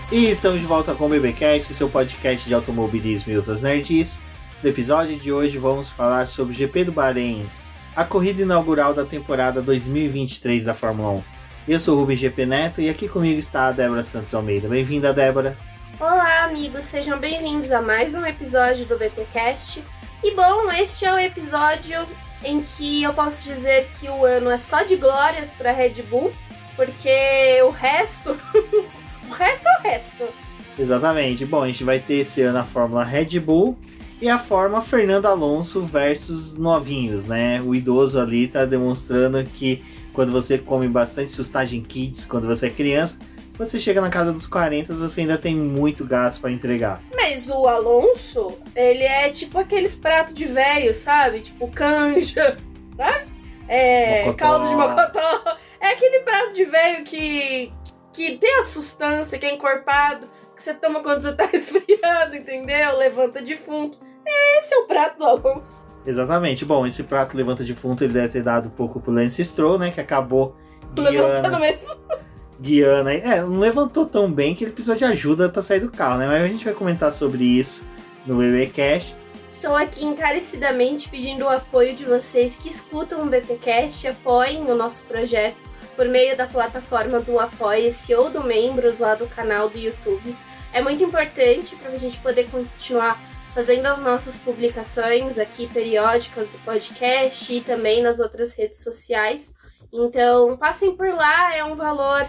E estamos de volta com o BBcast, seu podcast de automobilismo e outras nerds. No episódio de hoje vamos falar sobre o GP do Bahrein, a corrida inaugural da temporada 2023 da Fórmula 1. Eu sou o Rubens GP Neto e aqui comigo está a Débora Santos Almeida. Bem-vinda, Débora. Olá, amigos, sejam bem-vindos a mais um episódio do BBcast. E bom, este é o episódio em que eu posso dizer que o ano é só de glórias para Red Bull, porque o resto... o resto é o resto. Exatamente. Bom, a gente vai ter esse ano a Fórmula Red Bull e a Fórmula Fernando Alonso versus novinhos, né? O idoso ali tá demonstrando que quando você come bastante sustagem kids, quando você é criança, quando você chega na casa dos 40, você ainda tem muito gás para entregar. Mas o Alonso, ele é tipo aqueles pratos de velho, sabe? Tipo canja, sabe? Caldo de mocotó. É aquele prato de velho que tem a sustância, que é encorpado, que você toma quando você tá resfriado, entendeu? Levanta defunto. Esse é o prato do Alonso. Exatamente. Bom, esse prato levanta defunto, ele deve ter dado um pouco pro Lance Stroll, né? Que acabou levantando mesmo. Guiando aí. Não levantou tão bem que ele precisou de ajuda pra sair do carro, né? Mas a gente vai comentar sobre isso no BBcast. Estou aqui encarecidamente pedindo o apoio de vocês que escutam o BBcast, apoiem o nosso projeto por meio da plataforma do Apoia-se ou do Membros lá do canal do YouTube. É muito importante para a gente poder continuar fazendo as nossas publicações aqui periódicas do podcast e também nas outras redes sociais. Então, passem por lá, é um valor...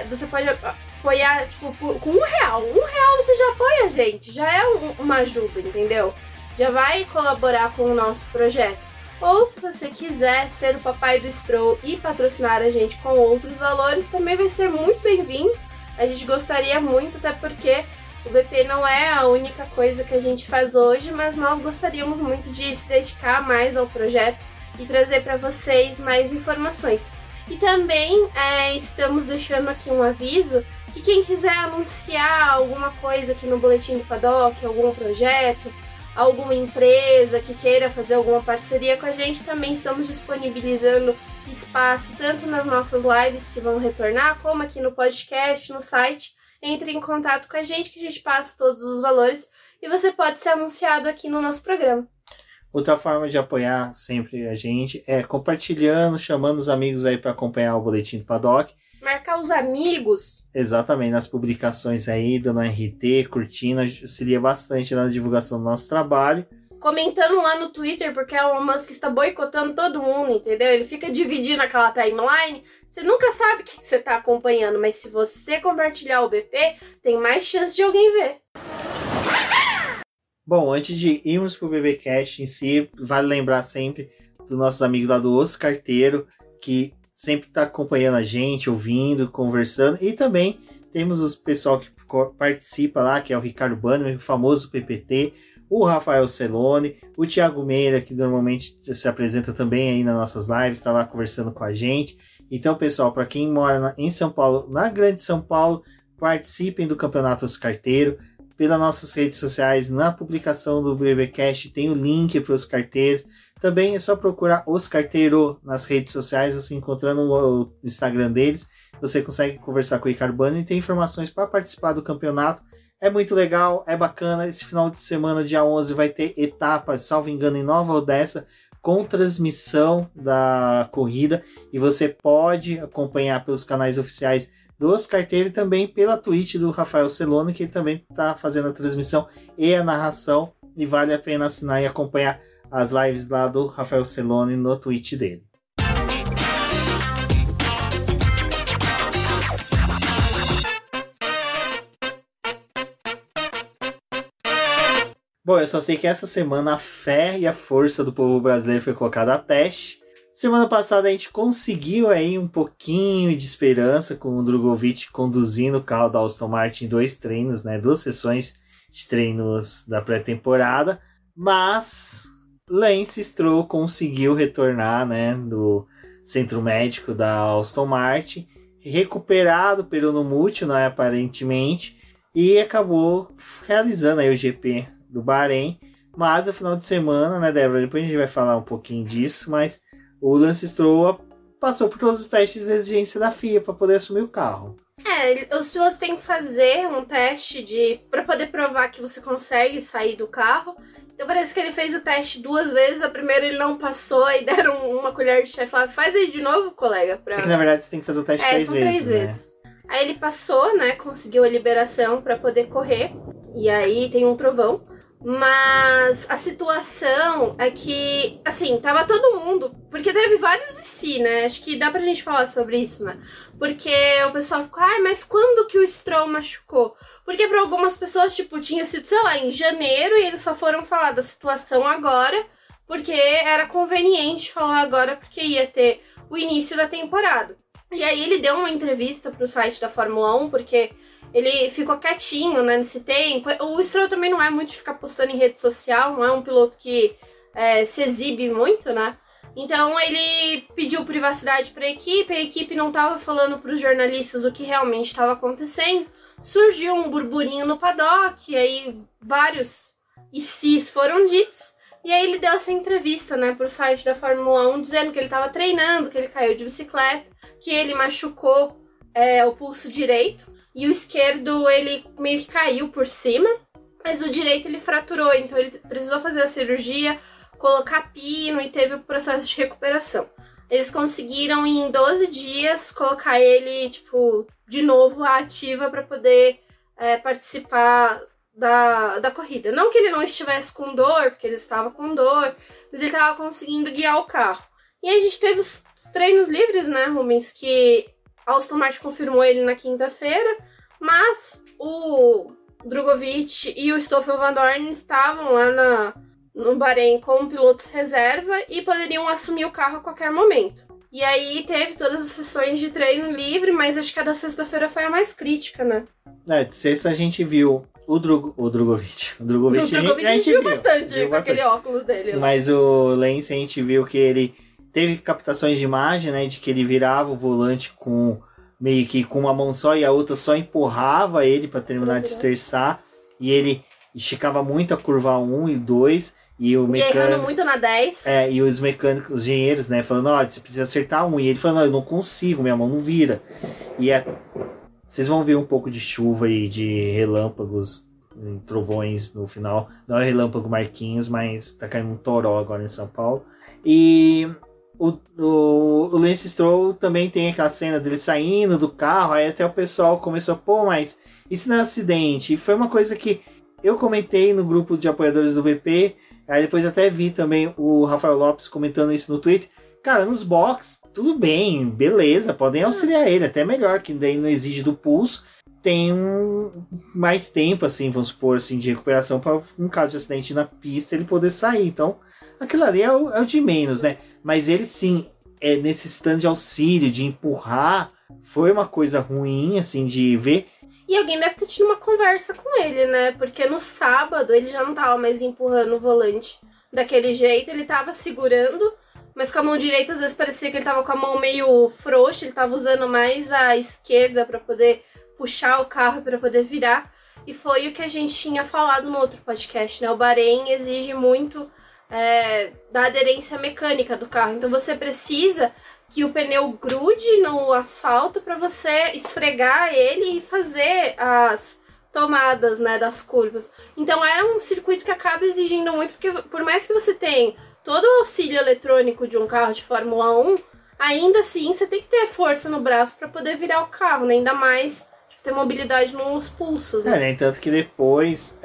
você pode apoiar tipo, com R$1. R$1 você já apoia a gente, já é uma ajuda, entendeu? Já vai colaborar com o nosso projeto. Ou se você quiser ser o papai do Stroll e patrocinar a gente com outros valores, também vai ser muito bem-vindo. A gente gostaria muito, até porque o BP não é a única coisa que a gente faz hoje, mas nós gostaríamos muito de se dedicar mais ao projeto e trazer para vocês mais informações. E também estamos deixando aqui um aviso que quem quiser anunciar alguma coisa aqui no Boletim do Paddock, algum projeto, alguma empresa que queira fazer alguma parceria com a gente, também estamos disponibilizando espaço tanto nas nossas lives que vão retornar, como aqui no podcast, no site. Entre em contato com a gente que a gente passa todos os valores e você pode ser anunciado aqui no nosso programa. Outra forma de apoiar sempre a gente é compartilhando, chamando os amigos aí para acompanhar o Boletim do Paddock. Marcar os amigos. Exatamente, nas publicações aí, dando RT, curtindo, auxilia bastante na divulgação do nosso trabalho. Comentando lá no Twitter, porque o Elon Musk está boicotando todo mundo, entendeu? Ele fica dividindo aquela timeline, você nunca sabe quem você está acompanhando, mas se você compartilhar o BP, tem mais chance de alguém ver. Bom, antes de irmos pro BBcast em si, vale lembrar sempre dos nossos amigos lá do Os Carteiro, que sempre está acompanhando a gente, ouvindo, conversando. E também temos o pessoal que participa lá, que é o Ricardo Bannerman, o famoso PPT, o Rafael Celone, o Thiago Meira, que normalmente se apresenta também aí nas nossas lives, está lá conversando com a gente. Então, pessoal, para quem mora em São Paulo, na Grande São Paulo, participem do Campeonato Os Carteiro. Pelas nossas redes sociais, na publicação do BBcast tem o link para os carteiros. Também é só procurar Os Carteiro nas redes sociais, você encontrando o Instagram deles, você consegue conversar com o Ricardo Banner e ter informações para participar do campeonato. É muito legal, é bacana. Esse final de semana, dia 11, vai ter etapa, salvo engano, em Nova Odessa, com transmissão da corrida. E você pode acompanhar pelos canais oficiais dos carteiros e também pela Twitch do Rafael Celone, que também está fazendo a transmissão e a narração. E vale a pena assinar e acompanhar as lives lá do Rafael Celone no Twitch dele. Bom, eu só sei que essa semana a fé e a força do povo brasileiro foi colocada a teste. Semana passada a gente conseguiu aí um pouquinho de esperança com o Drogovic conduzindo o carro da Aston Martin em 2 treinos, né? 2 sessões de treinos da pré-temporada. Mas Lance Stroll conseguiu retornar, né, do centro médico da Aston Martin, recuperado pelo mútil, né, aparentemente, e acabou realizando aí o GP do Bahrein. Mas no final de semana, né, Débora, depois a gente vai falar um pouquinho disso, mas o Lance Stroll passou por todos os testes de exigência da FIA para poder assumir o carro. Os pilotos têm que fazer um teste para poder provar que você consegue sair do carro. Então parece que ele fez o teste 2 vezes, a primeira ele não passou, aí deram uma colher de chá e falaram, faz aí de novo, colega. É que na verdade você tem que fazer o teste 3 vezes, 3 vezes. Aí ele passou, né, conseguiu a liberação para poder correr, e aí tem um trovão. Mas a situação é que, assim, tava todo mundo, porque teve vários IC, né? Acho que dá pra gente falar sobre isso, né? Porque o pessoal ficou, mas quando que o Stroll machucou? Porque pra algumas pessoas, tipo, tinha sido, sei lá, em janeiro, e eles só foram falar da situação agora, porque era conveniente falar agora, porque ia ter o início da temporada. E aí ele deu uma entrevista pro site da Fórmula 1, porque ele ficou quietinho, né, nesse tempo. O Stroll também não é muito de ficar postando em rede social, não é um piloto que se exibe muito, né? Então ele pediu privacidade para a equipe não estava falando para os jornalistas o que realmente estava acontecendo. Surgiu um burburinho no paddock, e aí vários ICs foram ditos. E aí ele deu essa entrevista, né, pro site da Fórmula 1, dizendo que ele estava treinando, que ele caiu de bicicleta, que ele machucou o pulso direito. E o esquerdo, ele meio que caiu por cima, mas o direito ele fraturou, então ele precisou fazer a cirurgia, colocar pino e teve o processo de recuperação. Eles conseguiram, em 12 dias, colocar ele, tipo, de novo à ativa para poder participar da corrida. Não que ele não estivesse com dor, porque ele estava com dor, mas ele estava conseguindo guiar o carro. E aí a gente teve os treinos livres, né, Rubens, que a Aston Martin confirmou ele na quinta-feira, mas o Drogovic e o Stoffel Vandoorne estavam lá no Bahrein como pilotos reserva e poderiam assumir o carro a qualquer momento. E aí teve todas as sessões de treino livre, mas acho que a da sexta-feira foi a mais crítica, né? Sexta a gente viu o Drogovic. O Drogovic a gente viu bastante com aquele óculos dele. Mas o Lance a gente viu que ele teve captações de imagem, né, de que ele virava o volante meio que com uma mão só e a outra só empurrava ele para terminar de esterçar, e ele esticava muito a curva 1 e 2, e o mecânico... E errando muito na 10. E os mecânicos, os engenheiros, né, falando, você precisa acertar um, e ele falando, eu não consigo, minha mão não vira. E vocês vão ver um pouco de chuva e de relâmpagos, trovões no final, não é relâmpago Marquinhos, mas tá caindo um toró agora em São Paulo. E o Lance Stroll também tem aquela cena dele saindo do carro, aí até o pessoal começou, mas isso não é acidente. E foi uma coisa que eu comentei no grupo de apoiadores do BP, aí depois até vi também o Rafael Lopes comentando isso no Twitter. Cara, nos box, tudo bem, beleza, podem auxiliar ele, até melhor, que daí não exige do pulso, tem mais tempo, assim, vamos supor, assim, de recuperação para um caso de acidente na pista ele poder sair. Então, aquilo ali é o de menos, né? Mas ele sim, nesse stand de auxílio, de empurrar, foi uma coisa ruim, assim, de ver. E alguém deve ter tido uma conversa com ele, né? Porque no sábado ele já não tava mais empurrando o volante daquele jeito, ele tava segurando, mas com a mão direita às vezes parecia que ele tava com a mão meio frouxa, ele tava usando mais a esquerda para poder puxar o carro, para poder virar. E foi o que a gente tinha falado no outro podcast, né? O Bahrein exige muito da aderência mecânica do carro. Então você precisa que o pneu grude no asfalto para você esfregar ele e fazer as tomadas, né, das curvas. Então é um circuito que acaba exigindo muito, porque por mais que você tenha todo o auxílio eletrônico de um carro de Fórmula 1, ainda assim você tem que ter força no braço para poder virar o carro, né? Ainda mais ter mobilidade nos pulsos, né? Tanto que depois,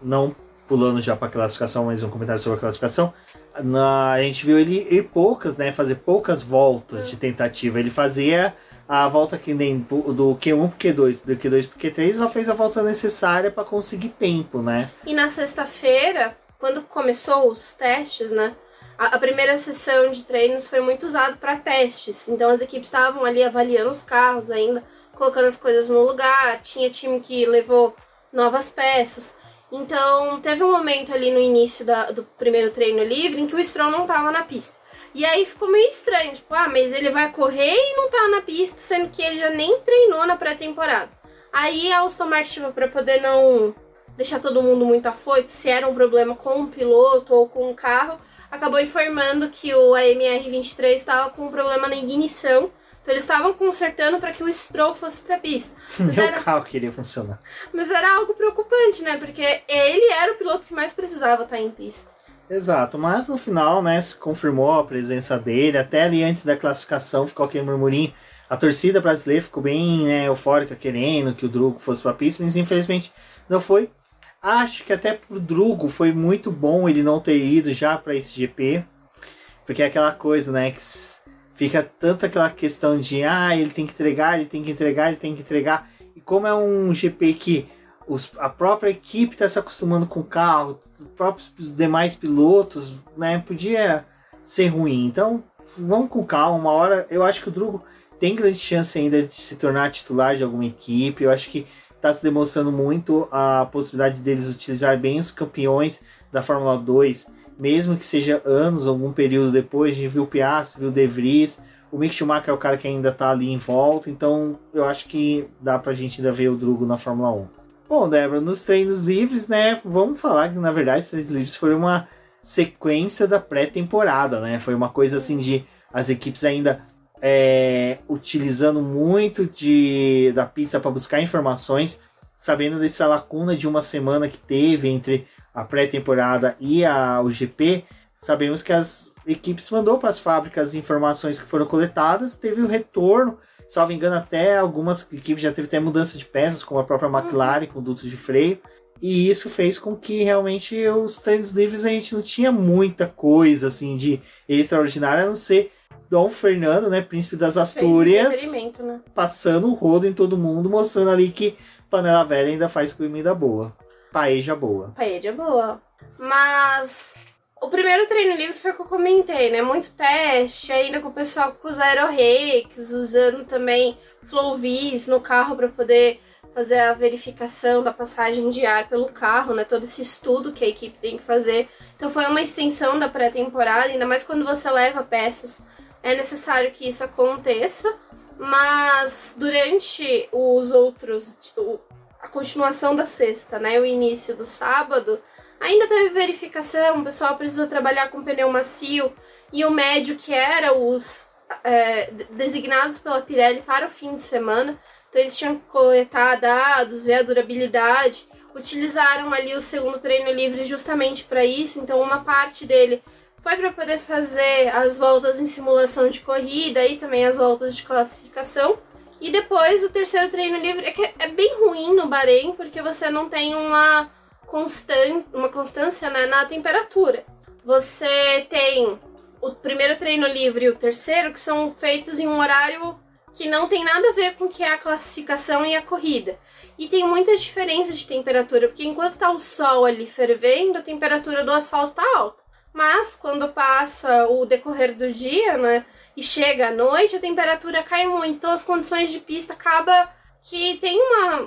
não pulando já para a classificação, mas um comentário sobre a classificação, a gente viu ele ir poucas, né, fazer poucas voltas de tentativa. Ele fazia a volta que nem do Q1 pro Q2, do Q2 pro Q3, só fez a volta necessária para conseguir tempo, né? E na sexta-feira, quando começou os testes, né, a primeira sessão de treinos foi muito usado para testes. Então as equipes estavam ali avaliando os carros ainda, colocando as coisas no lugar, tinha time que levou novas peças. Então, teve um momento ali no início do primeiro treino livre em que o Stroll não tava na pista. E aí ficou meio estranho, tipo, mas ele vai correr e não tá na pista, sendo que ele já nem treinou na pré-temporada. Aí a Aston Martin, pra poder não deixar todo mundo muito afoito, se era um problema com o piloto ou com o carro, acabou informando que o AMR-23 estava com um problema na ignição. Então eles estavam consertando para que o Stroll fosse para a pista. Meu carro queria funcionar. Mas era algo preocupante, né? Porque ele era o piloto que mais precisava estar em pista. Exato, mas no final, né, se confirmou a presença dele. Até ali antes da classificação ficou aquele murmurinho. A torcida brasileira ficou bem, né, eufórica, querendo que o Drugo fosse para a pista, mas infelizmente não foi. Acho que até pro Drugo foi muito bom ele não ter ido já para esse GP. Porque é aquela coisa, né, que fica tanto aquela questão de ele tem que entregar, ele tem que entregar, ele tem que entregar. E como é um GP que a própria equipe está se acostumando com o carro, os próprios demais pilotos, né, podia ser ruim. Então, vamos com calma. Uma hora, eu acho que o Drugo tem grande chance ainda de se tornar titular de alguma equipe. Eu acho que está se demonstrando muito a possibilidade deles utilizar bem os campeões da Fórmula 2, mesmo que seja anos, algum período depois. A gente viu o Piastri, viu o De Vries, o Mick Schumacher é o cara que ainda está ali em volta, então eu acho que dá pra gente ainda ver o Drugo na Fórmula 1. Bom, Débora, nos treinos livres, né, vamos falar que na verdade os treinos livres foram uma sequência da pré-temporada, né, foi uma coisa assim de as equipes ainda utilizando muito da pista para buscar informações, sabendo dessa lacuna de uma semana que teve entre a pré-temporada e o GP. Sabemos que as equipes mandou para as fábricas informações que foram coletadas, teve o retorno, salvo engano até algumas equipes já teve até mudança de peças, como a própria McLaren com dutos de freio, e isso fez com que realmente os treinos livres a gente não tinha muita coisa assim de extraordinária, a não ser Dom Fernando, né, príncipe das Astúrias, né? Passando o rodo em todo mundo, mostrando ali que panela velha ainda faz comida boa. Paeja boa. Paeja boa. Mas o primeiro treino livre foi o que eu comentei, né? Muito teste, ainda com o pessoal com os aeroreques, usando também Flowvis no carro para poder fazer a verificação da passagem de ar pelo carro, né? Todo esse estudo que a equipe tem que fazer. Então foi uma extensão da pré-temporada, ainda mais quando você leva peças. É necessário que isso aconteça, mas durante a continuação da sexta, né, o início do sábado, ainda teve verificação, o pessoal precisou trabalhar com pneu macio e o médio, que era os designados pela Pirelli para o fim de semana. Então eles tinham que coletar dados, ver a durabilidade, utilizaram ali o segundo treino livre justamente para isso, então uma parte dele foi para poder fazer as voltas em simulação de corrida e também as voltas de classificação. E depois o terceiro treino livre é bem ruim no Bahrein, porque você não tem uma constância, né, na temperatura. Você tem o primeiro treino livre e o terceiro, que são feitos em um horário que não tem nada a ver com o que é a classificação e a corrida. E tem muita diferença de temperatura, porque enquanto está o sol ali fervendo, a temperatura do asfalto está alta. Mas quando passa o decorrer do dia, né, e chega à noite, a temperatura cai muito. Então as condições de pista acaba que tem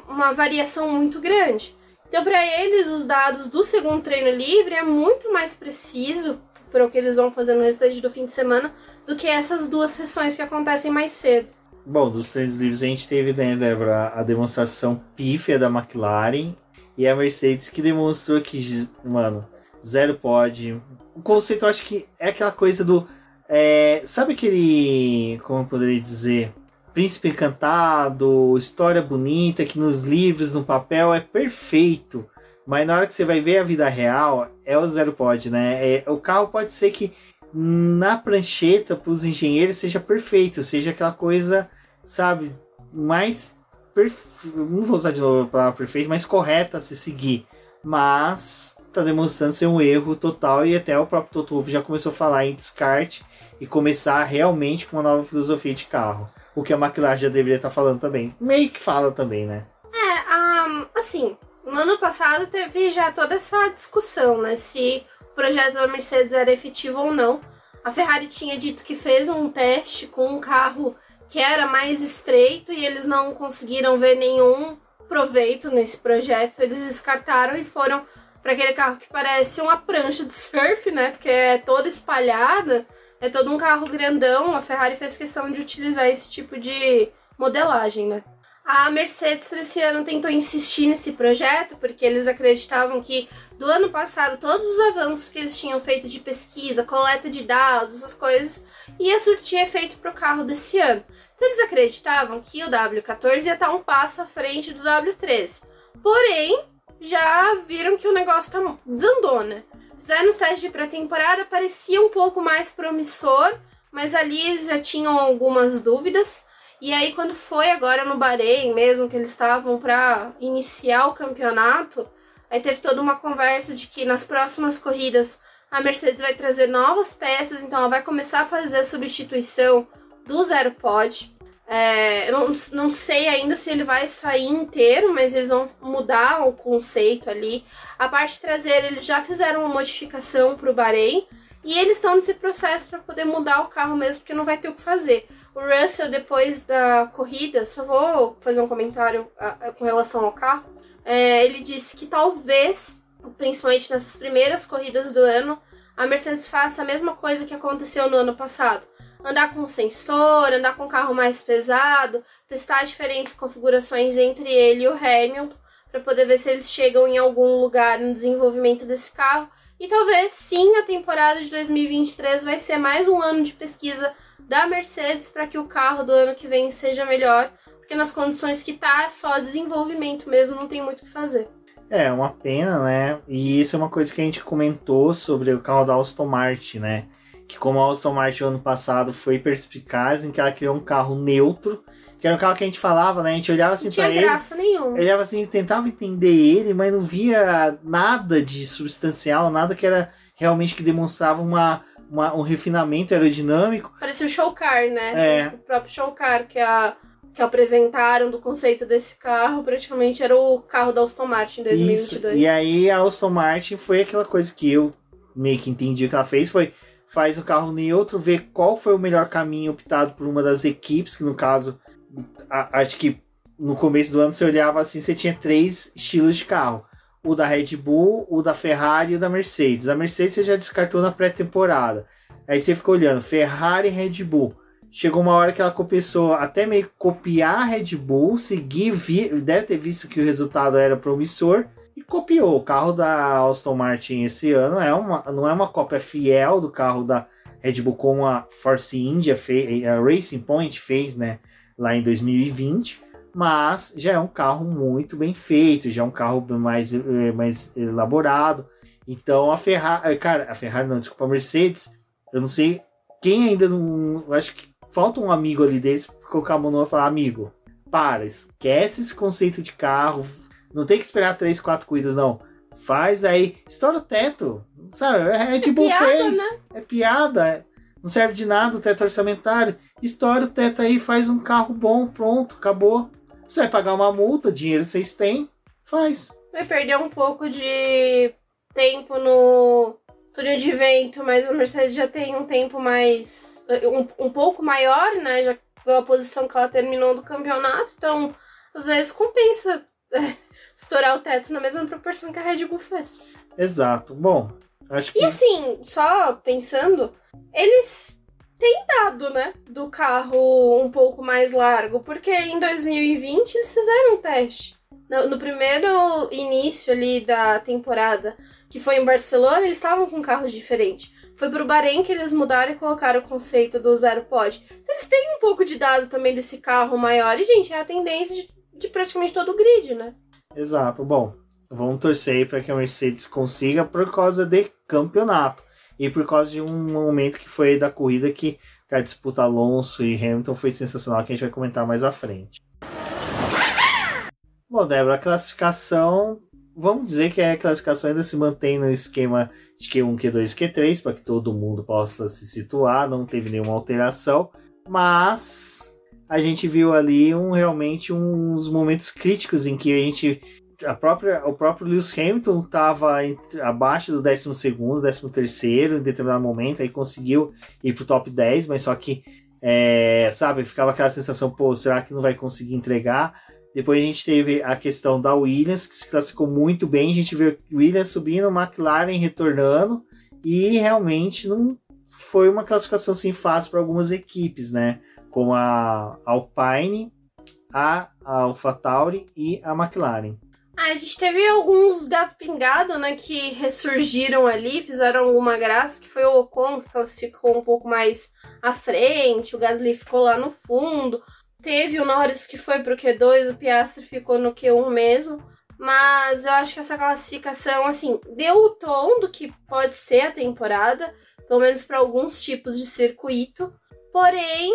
uma variação muito grande. Então para eles os dados do segundo treino livre é muito mais preciso para o que eles vão fazer no restante do fim de semana do que essas duas sessões que acontecem mais cedo. Bom, dos treinos livres a gente teve, né, Débora, a demonstração pífia da McLaren e a Mercedes, que demonstrou que, mano, zero pódio. O conceito, eu acho que é aquela coisa do... sabe aquele, como eu poderia dizer, príncipe encantado, história bonita, que nos livros, no papel, é perfeito. Mas na hora que você vai ver a vida real, é o zero pódio, né? O carro pode ser que na prancheta, para os engenheiros, seja perfeito. Seja aquela coisa, sabe, mais... não vou usar de novo a palavra perfeito, mas correta a se seguir. Mas... tá demonstrando ser um erro total, e até o próprio Toto Wolff já começou a falar em descarte e começar realmente com uma nova filosofia de carro. O que a McLaren já deveria estar falando também. Meio que fala também, né? Assim, no ano passado teve já toda essa discussão, né? Se o projeto da Mercedes era efetivo ou não. A Ferrari tinha dito que fez um teste com um carro que era mais estreito e eles não conseguiram ver nenhum proveito nesse projeto. Eles descartaram e foram para aquele carro que parece uma prancha de surf, né? Porque é toda espalhada, é todo um carro grandão. A Ferrari fez questão de utilizar esse tipo de modelagem, né? A Mercedes para esse ano tentou insistir nesse projeto, porque eles acreditavam que do ano passado todos os avanços que eles tinham feito de pesquisa, coleta de dados, essas coisas, ia surtir efeito para o carro desse ano. Então eles acreditavam que o W14 ia estar um passo à frente do W13. Porém, já viram que o negócio desandou, né? Fizeram os testes de pré-temporada, parecia um pouco mais promissor, mas ali eles já tinham algumas dúvidas. E aí, quando foi agora no Bahrein mesmo, que eles estavam para iniciar o campeonato, aí teve toda uma conversa de que nas próximas corridas a Mercedes vai trazer novas peças, então ela vai começar a fazer a substituição do Zero Pod. Eu não sei ainda se ele vai sair inteiro, mas eles vão mudar o conceito ali. A parte traseira, eles já fizeram uma modificação para o Bahrein, e eles estão nesse processo para poder mudar o carro mesmo, porque não vai ter o que fazer. O Russell, depois da corrida, só vou fazer um comentário com relação ao carro, ele disse que talvez, principalmente nessas primeiras corridas do ano, a Mercedes faça a mesma coisa que aconteceu no ano passado. Andar com sensor, andar com carro mais pesado, testar diferentes configurações entre ele e o Hamilton, para poder ver se eles chegam em algum lugar no desenvolvimento desse carro. E talvez, sim, a temporada de 2023 vai ser mais um ano de pesquisa da Mercedes para que o carro do ano que vem seja melhor, porque nas condições que tá, é só desenvolvimento mesmo, não tem muito o que fazer. É uma pena, né? E isso é uma coisa que a gente comentou sobre o carro da Aston Martin, né? Que como a Aston Martin ano passado foi perspicaz em que ela criou um carro neutro, que era um carro que a gente falava, né? A gente olhava assim pra ele. Não tinha graça nenhuma. Olhava assim, tentava entender ele, mas não via nada de substancial, nada que era realmente que demonstrava um refinamento aerodinâmico. Parecia o Show Car, né? O próprio Show Car que apresentaram do conceito desse carro, praticamente era o carro da Aston Martin em 2022. Isso. E aí a Aston Martin foi aquela coisa que eu meio que entendi que ela fez, faz o carro neutro, ver qual foi o melhor caminho optado por uma das equipes, que no caso, acho que no começo do ano você olhava assim, você tinha 3 estilos de carro. O da Red Bull, o da Ferrari e o da Mercedes. A Mercedes você já descartou na pré-temporada. Aí você ficou olhando, Ferrari e Red Bull. Chegou uma hora que ela começou até meio copiar a Red Bull, deve ter visto que o resultado era promissor, e copiou. O carro da Aston Martin esse ano não é uma cópia fiel do carro da Red Bull como a Force India a Racing Point fez, né, lá em 2020, mas já é um carro muito bem feito, já é um carro mais elaborado. Então a Mercedes, eu não sei quem ainda não, eu acho que falta um amigo ali desse colocar a mão no e falar, amigo, esquece esse conceito de carro, não tem que esperar 3, 4 corridas, não. Faz aí, estoura o teto, sabe? Red Bull fez, né? É piada, não serve de nada o teto orçamentário. Estoura o teto aí, faz um carro bom, pronto, acabou. Você vai pagar uma multa, dinheiro vocês têm, faz. Vai perder um pouco de tempo no túnel de vento, mas a Mercedes já tem um tempo mais, um pouco maior, né? Já pela posição que ela terminou do campeonato, então às vezes compensa estourar o teto na mesma proporção que a Red Bull fez. Exato. Bom, acho que... E assim, só pensando, eles têm dado, né, do carro um pouco mais largo, porque em 2020 eles fizeram um teste. No primeiro início ali da temporada, que foi em Barcelona, eles estavam com carros diferentes. Foi pro Bahrein que eles mudaram e colocaram o conceito do Zero Pod. Então eles têm um pouco de dado também desse carro maior. E, gente, é a tendência de praticamente todo o grid, né? Exato. Bom, vamos torcer aí para que a Mercedes consiga por causa de campeonato. E por causa de um momento que foi da corrida que a disputa Alonso e Hamilton foi sensacional, que a gente vai comentar mais à frente. Bom, Débora, a classificação, vamos dizer que a classificação ainda se mantém no esquema de Q1, Q2 e Q3, para que todo mundo possa se situar, não teve nenhuma alteração, mas a gente viu ali realmente uns momentos críticos em que o próprio Lewis Hamilton estava abaixo do 12º, 13º em determinado momento, aí conseguiu ir pro top 10, mas só que, sabe, ficava aquela sensação, pô, será que não vai conseguir entregar? Depois a gente teve a questão da Williams, que se classificou muito bem. A gente viu Williams subindo, McLaren retornando. E realmente não foi uma classificação assim, fácil para algumas equipes, né? Como a Alpine a AlphaTauri e a McLaren. A gente teve alguns gato pingado, né, que ressurgiram ali, fizeram alguma graça, que foi o Ocon, que classificou um pouco mais à frente, o Gasly ficou lá no fundo, teve o Norris que foi pro Q2, o Piastri ficou no Q1 mesmo, mas eu acho que essa classificação, assim, deu o tom do que pode ser a temporada, pelo menos para alguns tipos de circuito, porém,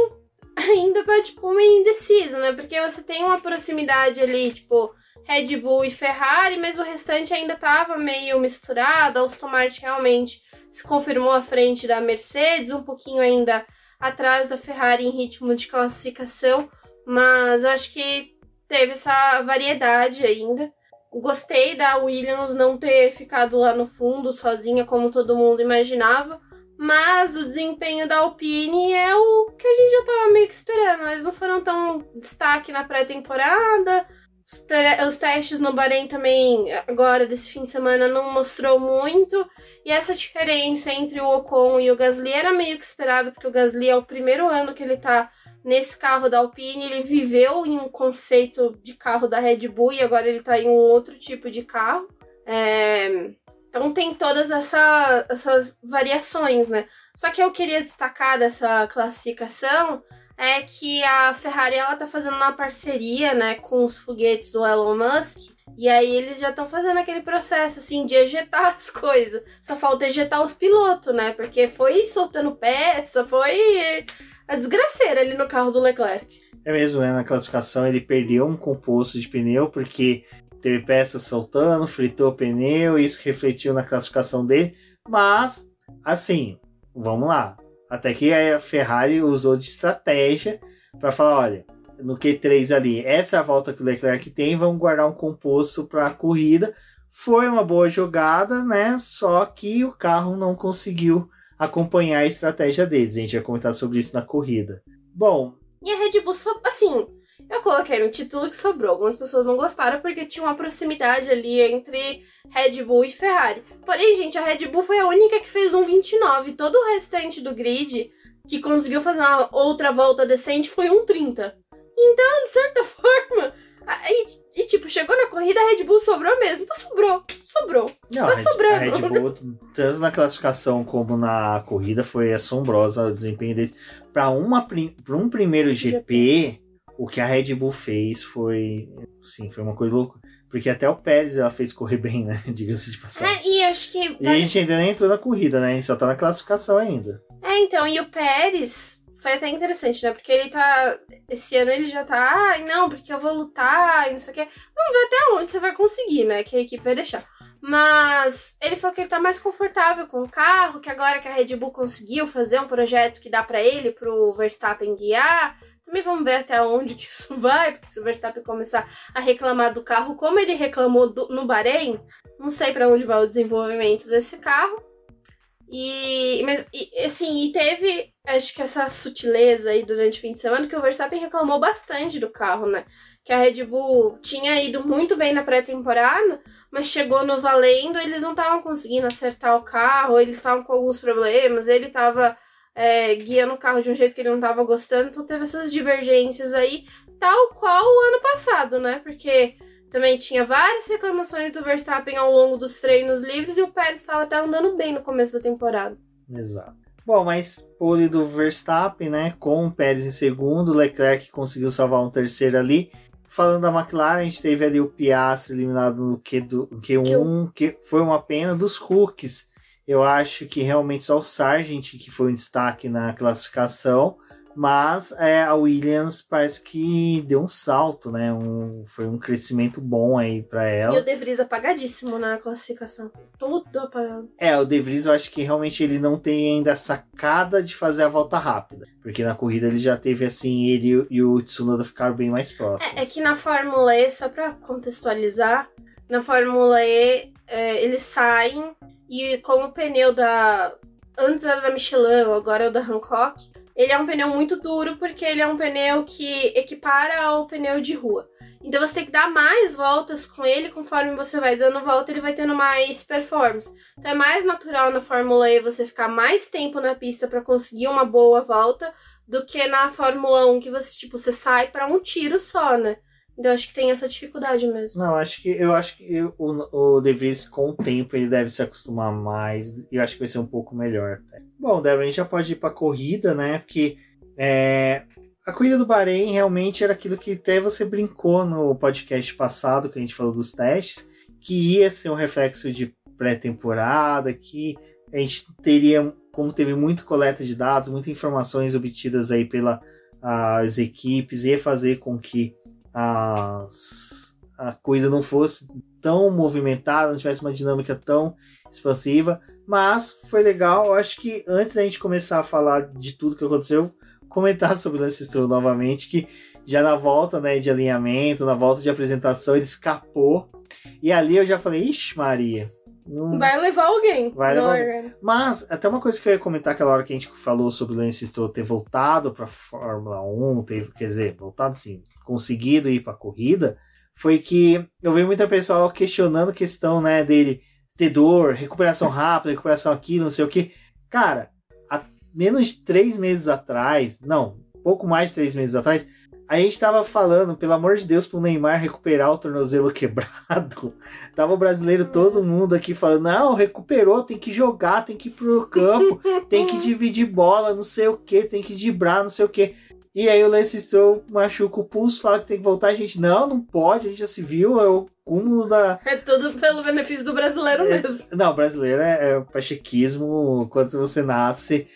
ainda tá, tipo, meio indeciso, né, porque você tem uma proximidade ali, tipo, Red Bull e Ferrari, mas o restante ainda tava meio misturado. A Aston Martin realmente se confirmou à frente da Mercedes, um pouquinho ainda atrás da Ferrari em ritmo de classificação, mas acho que teve essa variedade ainda. Gostei da Williams não ter ficado lá no fundo sozinha como todo mundo imaginava, mas o desempenho da Alpine é o que a gente já tava meio que esperando. Eles não foram tão destaque na pré-temporada. Os testes no Bahrein também, agora desse fim de semana, não mostrou muito. E essa diferença entre o Ocon e o Gasly era meio que esperado, porque o Gasly é o primeiro ano que ele tá nesse carro da Alpine. Ele viveu em um conceito de carro da Red Bull e agora ele tá em um outro tipo de carro. Então tem todas essas variações, né? Só que eu queria destacar dessa classificação é que a Ferrari, ela tá fazendo uma parceria, né, com os foguetes do Elon Musk, e aí eles já estão fazendo aquele processo, assim, de ejetar as coisas. Só falta ejetar os pilotos, né, porque foi soltando peça, foi a desgraceira ali no carro do Leclerc. É mesmo, né, na classificação ele perdeu um composto de pneu, porque teve peças soltando, fritou o pneu, isso refletiu na classificação dele, mas, assim, vamos lá. Até que a Ferrari usou de estratégia para falar, olha, no Q3 ali, essa é a volta que o Leclerc tem, vamos guardar um composto para a corrida. Foi uma boa jogada, né? Só que o carro não conseguiu acompanhar a estratégia deles. A gente vai comentar sobre isso na corrida. Bom... E a Red Bull, assim, eu coloquei no título que sobrou. Algumas pessoas não gostaram porque tinha uma proximidade ali entre Red Bull e Ferrari. Porém, gente, a Red Bull foi a única que fez um 29. Todo o restante do grid que conseguiu fazer uma outra volta decente foi um 30. Então, de certa forma... E tipo, chegou na corrida, a Red Bull sobrou mesmo. Então sobrou. Não, tá sobrando. A Red Bull, tanto na classificação como na corrida, foi assombrosa o desempenho deles. Para um primeiro GP, o que a Red Bull fez foi uma coisa louca. Porque até o Pérez ela fez correr bem, né? Diga-se de passagem. E acho que... E a gente ainda nem entrou na corrida, né? A gente só tá na classificação ainda. Então, e o Pérez... Foi até interessante, né? Porque ele tá... Esse ano ele já tá... não, porque eu vou lutar e não sei o quê. Vamos ver até onde você vai conseguir, né? Que a equipe vai deixar. Mas ele falou que ele tá mais confortável com o carro, que agora que a Red Bull conseguiu fazer um projeto que dá pra ele, pro Verstappen guiar. Também vamos ver até onde que isso vai, porque se o Verstappen começar a reclamar do carro, como ele reclamou no Bahrein, não sei pra onde vai o desenvolvimento desse carro. E teve, acho que essa sutileza aí durante o fim de semana, que o Verstappen reclamou bastante do carro, né? Que a Red Bull tinha ido muito bem na pré-temporada, mas chegou no valendo, eles não estavam conseguindo acertar o carro, eles estavam com alguns problemas, ele estava guiando o carro de um jeito que ele não estava gostando, então teve essas divergências aí, tal qual o ano passado, né? Porque... também tinha várias reclamações do Verstappen ao longo dos treinos livres e o Pérez estava até andando bem no começo da temporada. Exato. Bom, mas pole do Verstappen, né? Com o Pérez em segundo, o Leclerc conseguiu salvar um terceiro ali. Falando da McLaren, a gente teve ali o Piastri eliminado no Q1, que foi uma pena dos rookies. Eu acho que realmente só o Sargent que foi um destaque na classificação. Mas a Williams parece que deu um salto, né? Foi um crescimento bom aí pra ela. E o De Vries apagadíssimo na classificação. Tudo apagado. O De Vries eu acho que realmente ele não tem ainda a sacada de fazer a volta rápida. Porque na corrida ele já teve assim, ele e o Tsunoda ficaram bem mais próximos. É que na Fórmula E, só pra contextualizar, na Fórmula E eles saem e como o pneu antes era da Michelin, agora é o da Hankook. ele é um pneu muito duro porque ele é um pneu que equipara ao pneu de rua. Então você tem que dar mais voltas com ele, conforme você vai dando volta, ele vai tendo mais performance. Então é mais natural na Fórmula E você ficar mais tempo na pista para conseguir uma boa volta do que na Fórmula 1 que você, tipo, você sai para um tiro só, né? Então eu acho que tem essa dificuldade mesmo. Não, eu acho que o De Vries, com o tempo, ele deve se acostumar mais. E eu acho que vai ser um pouco melhor. Bom, Débora, a gente já pode ir pra corrida, né? Porque a corrida do Bahrein realmente era aquilo que até você brincou no podcast passado, que a gente falou dos testes, que ia ser um reflexo de pré-temporada, que a gente teria, como teve muita coleta de dados, muitas informações obtidas aí pelas equipes, ia fazer com que a corrida não fosse tão movimentada, não tivesse uma dinâmica tão expansiva, mas foi legal. Eu acho que antes da gente começar a falar de tudo que aconteceu, comentar sobre o Lance Stroll novamente, que já na volta, né, de alinhamento, na volta de apresentação, ele escapou, e ali eu já falei, ixi Maria, vai levar alguém. Vai levar alguém. Mas até uma coisa que eu ia comentar aquela hora que a gente falou sobre o Lance Stroll ter voltado para a Fórmula 1, voltado assim, conseguido ir para a corrida, foi que eu vi muita pessoa questionando a questão, né, dele ter dor, recuperação rápida, recuperação aqui, não sei o que. Cara, há menos de 3 meses atrás, não, pouco mais de 3 meses atrás, a gente tava falando, pelo amor de Deus, pro Neymar recuperar o tornozelo quebrado. Tava o brasileiro, todo mundo aqui falando, não, recuperou, tem que jogar, tem que ir pro campo, tem que dividir bola, não sei o que, tem que driblar, não sei o que. E aí o Lance Stroll machuca o pulso, fala que tem que voltar, a gente, não pode, a gente já se viu, é o cúmulo da... É tudo pelo benefício do brasileiro mesmo. Não, brasileiro é pachequismo, quando você nasce...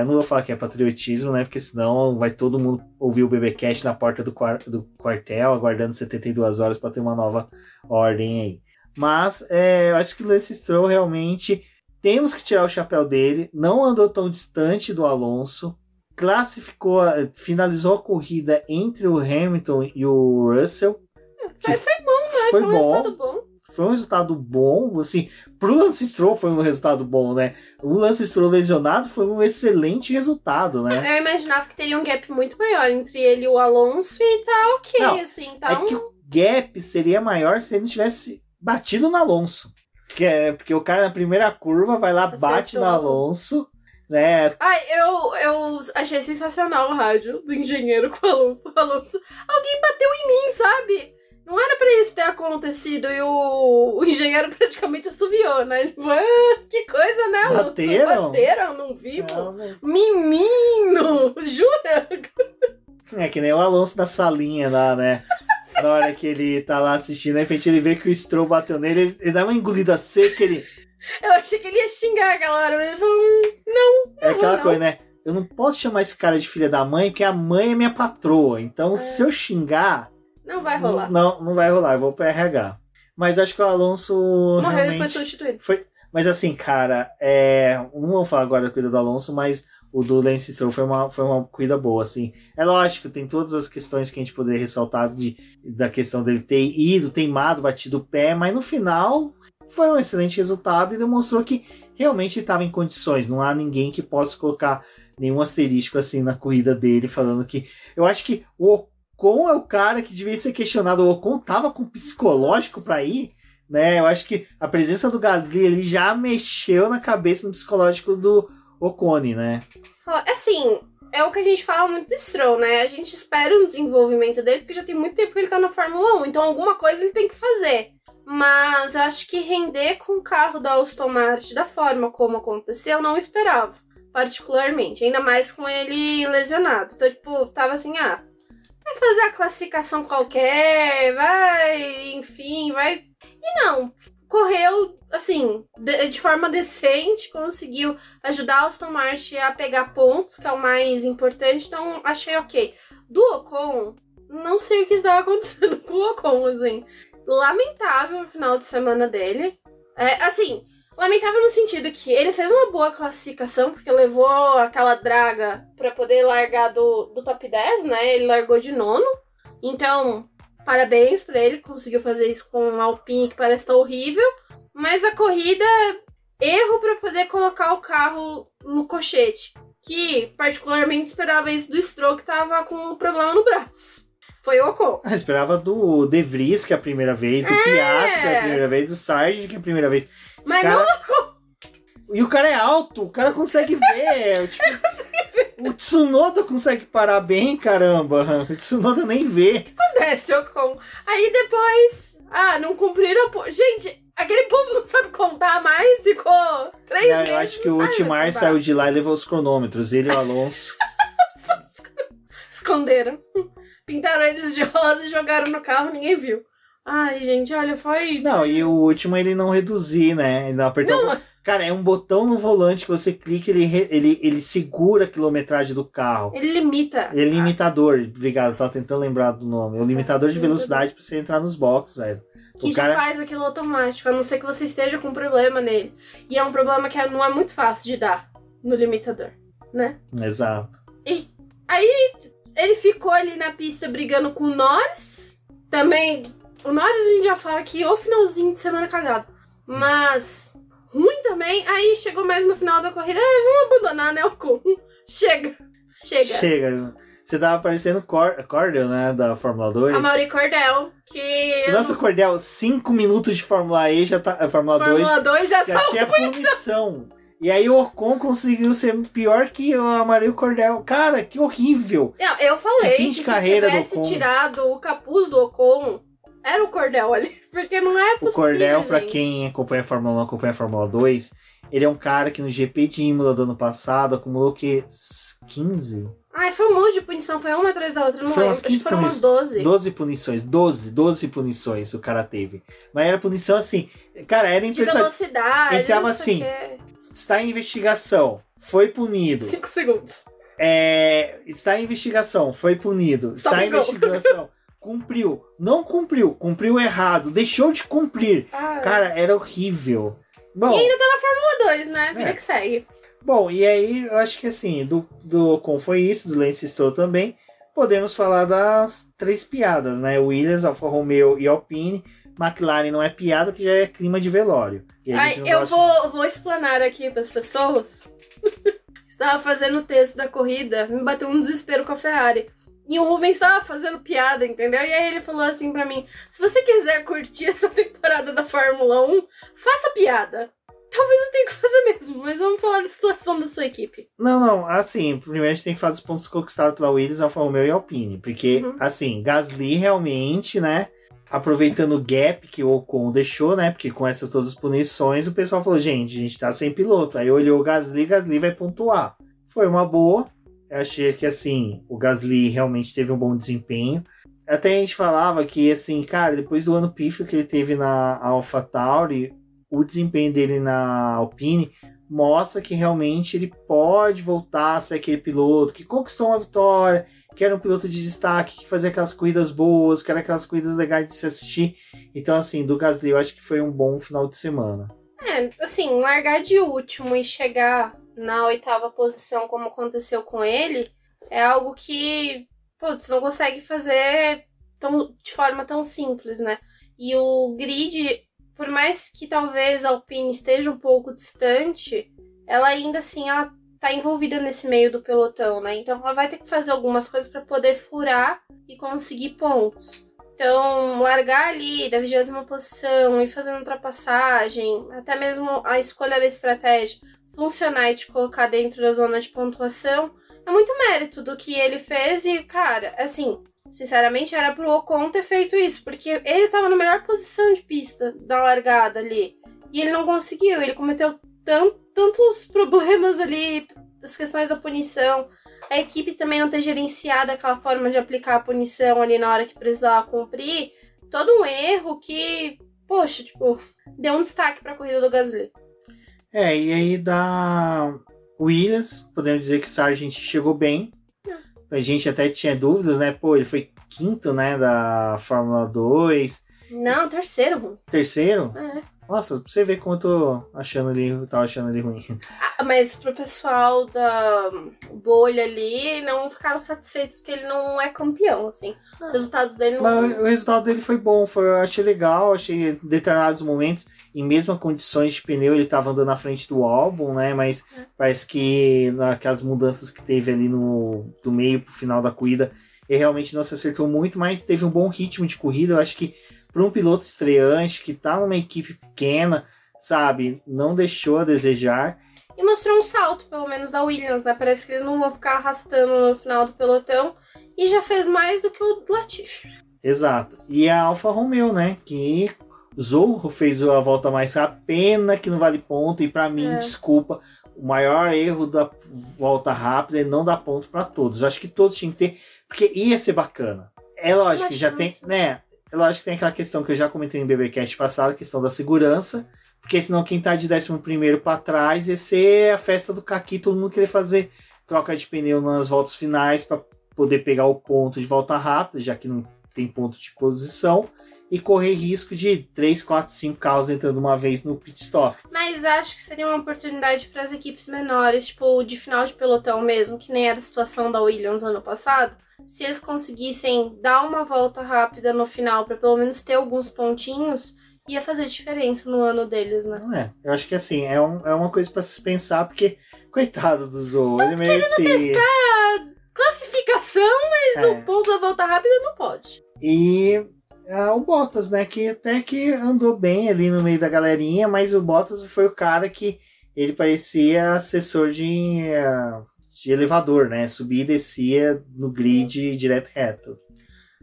não vou falar que é patriotismo, né? Porque senão vai todo mundo ouvir o BBcast na porta do quartel, aguardando 72 horas para ter uma nova ordem aí. Mas eu acho que o Lance Stroll realmente temos que tirar o chapéu dele. Não andou tão distante do Alonso. Finalizou a corrida entre o Hamilton e o Russell. Foi bom, né? Foi um resultado bom. Foi um resultado bom, assim, pro Lance Stroll foi um resultado bom, né? O Lance Stroll lesionado foi um excelente resultado, né? Eu imaginava que teria um gap muito maior entre ele e o Alonso e tá ok, não, assim, tá que o gap seria maior se ele não tivesse batido no Alonso. Porque o cara na primeira curva vai lá, acertou, bate no Alonso, né? Ai, eu achei sensacional o rádio do engenheiro com o Alonso. Alguém bateu em mim, sabe? Não era pra isso ter acontecido e o engenheiro praticamente assoviou, né? Que coisa, né, Alonso? Bateram, não vivo? Não. Menino! Jura? É que nem o Alonso da salinha lá, né? Na hora que ele tá lá assistindo, de repente ele vê que o Stroll bateu nele, ele dá uma engolida seca, ele... Eu achei que ele ia xingar aquela hora, mas ele falou, não. É aquela coisa, né? Eu não posso chamar esse cara de filha da mãe, porque a mãe é minha patroa. Então, se eu xingar... Não vai rolar. Não vai rolar, eu vou pro RH. Mas acho que o Alonso morreu realmente... e foi substituído. Mas assim, cara, não vou falar agora da corrida do Alonso, mas o do Lance Stroll foi uma corrida boa, assim. É lógico, tem todas as questões que a gente poderia ressaltar da questão dele ter ido, teimado, batido o pé, mas no final foi um excelente resultado e demonstrou que realmente ele estava em condições. Não há ninguém que possa colocar nenhum asterisco assim na corrida dele, falando que... Eu acho que o Ocon é o cara que devia ser questionado. O Ocon tava com psicológico pra ir, né? Eu acho que a presença do Gasly ele já mexeu na cabeça no psicológico do Ocon, né? Assim, é o que a gente fala muito do Stroll, né? A gente espera um desenvolvimento dele, porque já tem muito tempo que ele tá na Fórmula 1, então alguma coisa ele tem que fazer. Mas eu acho que render com o carro da Aston Martin da forma como aconteceu, eu não esperava, particularmente. Ainda mais com ele lesionado. Então, tipo, tava assim, vai fazer a classificação qualquer, vai... E não, correu, assim, de forma decente, conseguiu ajudar a Aston Martin a pegar pontos, que é o mais importante, então achei ok. Do Ocon, não sei o que estava acontecendo com o Ocon, assim. Lamentável o final de semana dele. Lamentável no sentido que ele fez uma boa classificação, porque levou aquela draga pra poder largar do top 10, né? Ele largou de 9º. Então, parabéns pra ele, conseguiu fazer isso com um Alpine que parece estar horrível. Mas a corrida, erro pra poder colocar o carro no cochete. que particularmente esperava isso do Stroll, que tava com um problema no braço. Foi o Ocon. Eu esperava do De Vries, que é a primeira vez, do Piastri, que é a primeira vez, do Sargent, que é a primeira vez. Mas cara... não do Ocon. E o cara é alto, o cara consegue ver. Tipo, o Tsunoda consegue parar bem, caramba. O Tsunoda nem vê. O que acontece, Ocon? Aí depois... não cumpriram... Gente, aquele povo não sabe contar mais, ficou 3 meses. Eu acho que o Otmar saiu de lá e levou os cronômetros, ele e o Alonso. Esconderam. Pintaram eles de rosa e jogaram no carro, ninguém viu. Ai, gente, olha, foi... Não, e o último ele não reduzir, né? Ele não apertou... Não. Cara, é um botão no volante que você clica e ele segura a quilometragem do carro. Ele limita. Ele é limitador. Obrigado, eu tava tentando lembrar do nome. É o limitador de velocidade pra você entrar nos boxes, velho. Que já faz aquilo automático, a não ser que você esteja com um problema nele. E é um problema que não é muito fácil de dar no limitador, né? Exato. E aí ele ficou ali na pista brigando com o Norris. Também, o Norris a gente já fala que o finalzinho de semana cagado. Mas... ruim também, aí chegou mais no final da corrida, vamos abandonar, né, Ocon? Chega. Você tava parecendo Cordell, né, da Fórmula 2. A Mauri Cordell, que... Nossa, Cordell, 5 minutos de Fórmula E já tá... Fórmula 2 já tinha punição. E aí o Ocon conseguiu ser pior que a Mauri Cordell. Cara, que horrível. Eu falei que se tivesse tirado o capuz do Ocon... era o Cordell ali, porque não é possível, o Cordell, gente. Pra quem acompanha a Fórmula 1, acompanha a Fórmula 2, ele é um cara que no GP de Imola do ano passado acumulou o quê? 15? Foi um monte de punição, foi uma atrás da outra, não lembro, acho que foram umas 12. 12 punições o cara teve. Mas era punição assim, cara, era impressionante. De velocidade, entrava assim, está em investigação, foi punido. 5 segundos. Está em investigação, foi punido. Está em investigação. Cumpriu, não cumpriu, cumpriu errado, deixou de cumprir. Cara, era horrível. Bom, e ainda tá na Fórmula 2, né? Vida que segue. Bom, e aí eu acho que assim, do Ocon foi isso, do Lance Stroll também. Podemos falar das 3 piadas, né? Williams, Alfa Romeo e Alpine. McLaren não é piada, que já é clima de velório. E eu vou explanar aqui pras pessoas. Estava fazendo o texto da corrida, me bateu um desespero com a Ferrari. E o Rubens estava fazendo piada, entendeu? E aí ele falou assim pra mim, se você quiser curtir essa temporada da Fórmula 1, faça piada. Talvez eu tenha que fazer mesmo, mas vamos falar da situação da sua equipe. Não, assim, primeiro a gente tem que falar dos pontos conquistados pela Williams, Alfa Romeo e Alpine. Porque, assim, Gasly realmente, né, aproveitando o gap que o Ocon deixou, né, porque com essas todas as punições, o pessoal falou, gente, a gente tá sem piloto. Aí olhou o Gasly vai pontuar. Foi uma boa. Eu achei que, assim, o Gasly realmente teve um bom desempenho. Até a gente falava que, assim, cara, depois do ano pífio que ele teve na AlphaTauri, o desempenho dele na Alpine mostra que realmente ele pode voltar a ser aquele piloto que conquistou uma vitória, que era um piloto de destaque, que fazia aquelas corridas boas, que era aquelas corridas legais de se assistir. Então, assim, do Gasly eu acho que foi um bom final de semana. Assim, largar de último e chegar na 8ª posição, como aconteceu com ele, é algo que você não consegue fazer de forma tão simples, né? E o grid, por mais que talvez a Alpine esteja um pouco distante, ela ainda assim ela tá envolvida nesse meio do pelotão, né? Então ela vai ter que fazer algumas coisas para poder furar e conseguir pontos. Então, largar ali da 20ª posição e fazendo ultrapassagem, até mesmo a escolha da estratégia funcionar e te colocar dentro da zona de pontuação, é muito mérito do que ele fez e, cara, assim, sinceramente era pro Ocon ter feito isso, porque ele tava na melhor posição de pista da largada ali, e ele não conseguiu, ele cometeu tantos problemas ali, as questões da punição, a equipe também não ter gerenciado aquela forma de aplicar a punição ali na hora que precisava cumprir, todo um erro que, poxa, tipo, deu um destaque pra corrida do Gasly. E aí da Williams, podemos dizer que o Sargent chegou bem. A gente até tinha dúvidas, né? Pô, ele foi 5º, né, da Fórmula 2. Não, terceiro. Terceiro? Nossa, pra você ver como eu tava achando ele ruim. Mas pro pessoal da bolha ali, não ficaram satisfeitos que ele não é campeão, assim. Os resultados dele não... Mas o resultado dele foi bom, eu achei legal, achei em determinados momentos, em mesmas condições de pneu, ele tava andando na frente do álbum, né? Mas parece que naquelas mudanças que teve ali do meio pro final da corrida, ele realmente não se acertou muito, mas teve um bom ritmo de corrida. Eu acho que para um piloto estreante que tá numa equipe pequena, sabe, não deixou a desejar. E mostrou um salto, pelo menos, da Williams, né? Parece que eles não vão ficar arrastando no final do pelotão. E já fez mais do que o Latifi. Exato. E a Alfa Romeo, né? Que o Zorro fez a volta mais rápida. Pena que não vale ponto. E para mim, desculpa, o maior erro da volta rápida é não dar ponto para todos. Eu acho que todos tinham que ter, porque ia ser bacana. É lógico que já tem, né? É lógico que tem aquela questão que eu já comentei no BBcast passado, a questão da segurança, porque senão quem tá de 11º para trás ia ser a festa do caqui, todo mundo querer fazer troca de pneu nas voltas finais para poder pegar o ponto de volta rápida, já que não tem ponto de posição, e correr risco de 3, 4, 5 carros entrando uma vez no pit stop. Mas acho que seria uma oportunidade para as equipes menores, tipo de final de pelotão mesmo, que nem era a situação da Williams ano passado. Se eles conseguissem dar uma volta rápida no final para pelo menos ter alguns pontinhos, ia fazer diferença no ano deles, né? Eu acho que assim, é uma coisa para se pensar, porque coitado do Zou, ele merecia classificação, mas o ponto da volta rápida não pode. E o Bottas, né, que até que andou bem ali no meio da galerinha, mas o Bottas foi o cara que ele parecia assessor de elevador, né? Subia e descia no grid direto reto.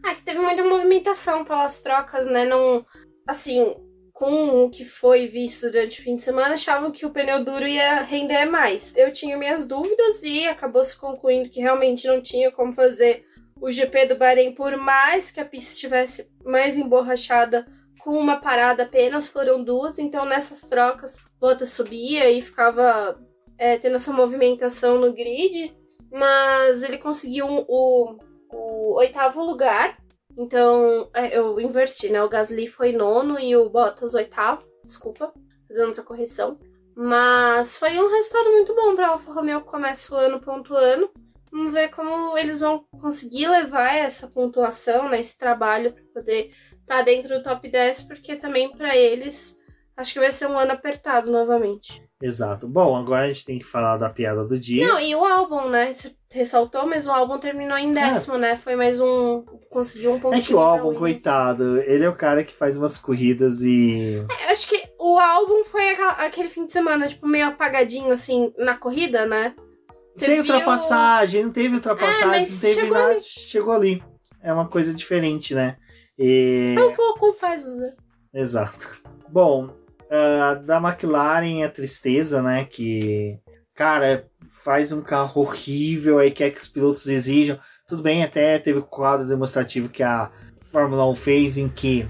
Que teve muita movimentação pelas trocas, né? Não, assim, com o que foi visto durante o fim de semana, achavam que o pneu duro ia render mais. Eu tinha minhas dúvidas e acabou se concluindo que realmente não tinha como fazer o GP do Bahrein, por mais que a pista estivesse mais emborrachada, com uma parada apenas, foram 2. Então, nessas trocas, Bottas subia e ficava tendo essa movimentação no grid, mas ele conseguiu o 8º lugar. Então, eu inverti, né? O Gasly foi 9º e o Bottas 8º. Desculpa, fazendo essa correção. Mas foi um resultado muito bom para a Alfa Romeo, que começa o ano pontuando. Vamos ver como eles vão conseguir levar essa pontuação, né, esse trabalho, para poder estar dentro do top 10, porque também para eles acho que vai ser um ano apertado novamente. Exato. Bom, agora a gente tem que falar da piada do dia. Não, e o álbum, né? Você ressaltou, mas o álbum terminou em 10º, né? Foi mais um... Conseguiu um pontinho. É que o álbum, coitado, ele é o cara que faz umas corridas e... acho que o álbum foi aquele fim de semana, tipo, meio apagadinho, assim, na corrida, né? Sem ultrapassagem, não teve ultrapassagem, não teve nada, ali. Chegou ali. É uma coisa diferente, né? É o que o Ocon faz, né? Exato. Bom, da McLaren a tristeza, né? Que, cara, faz um carro horrível, aí quer que os pilotos exijam. Tudo bem, até teve o quadro demonstrativo que a Fórmula 1 fez, em que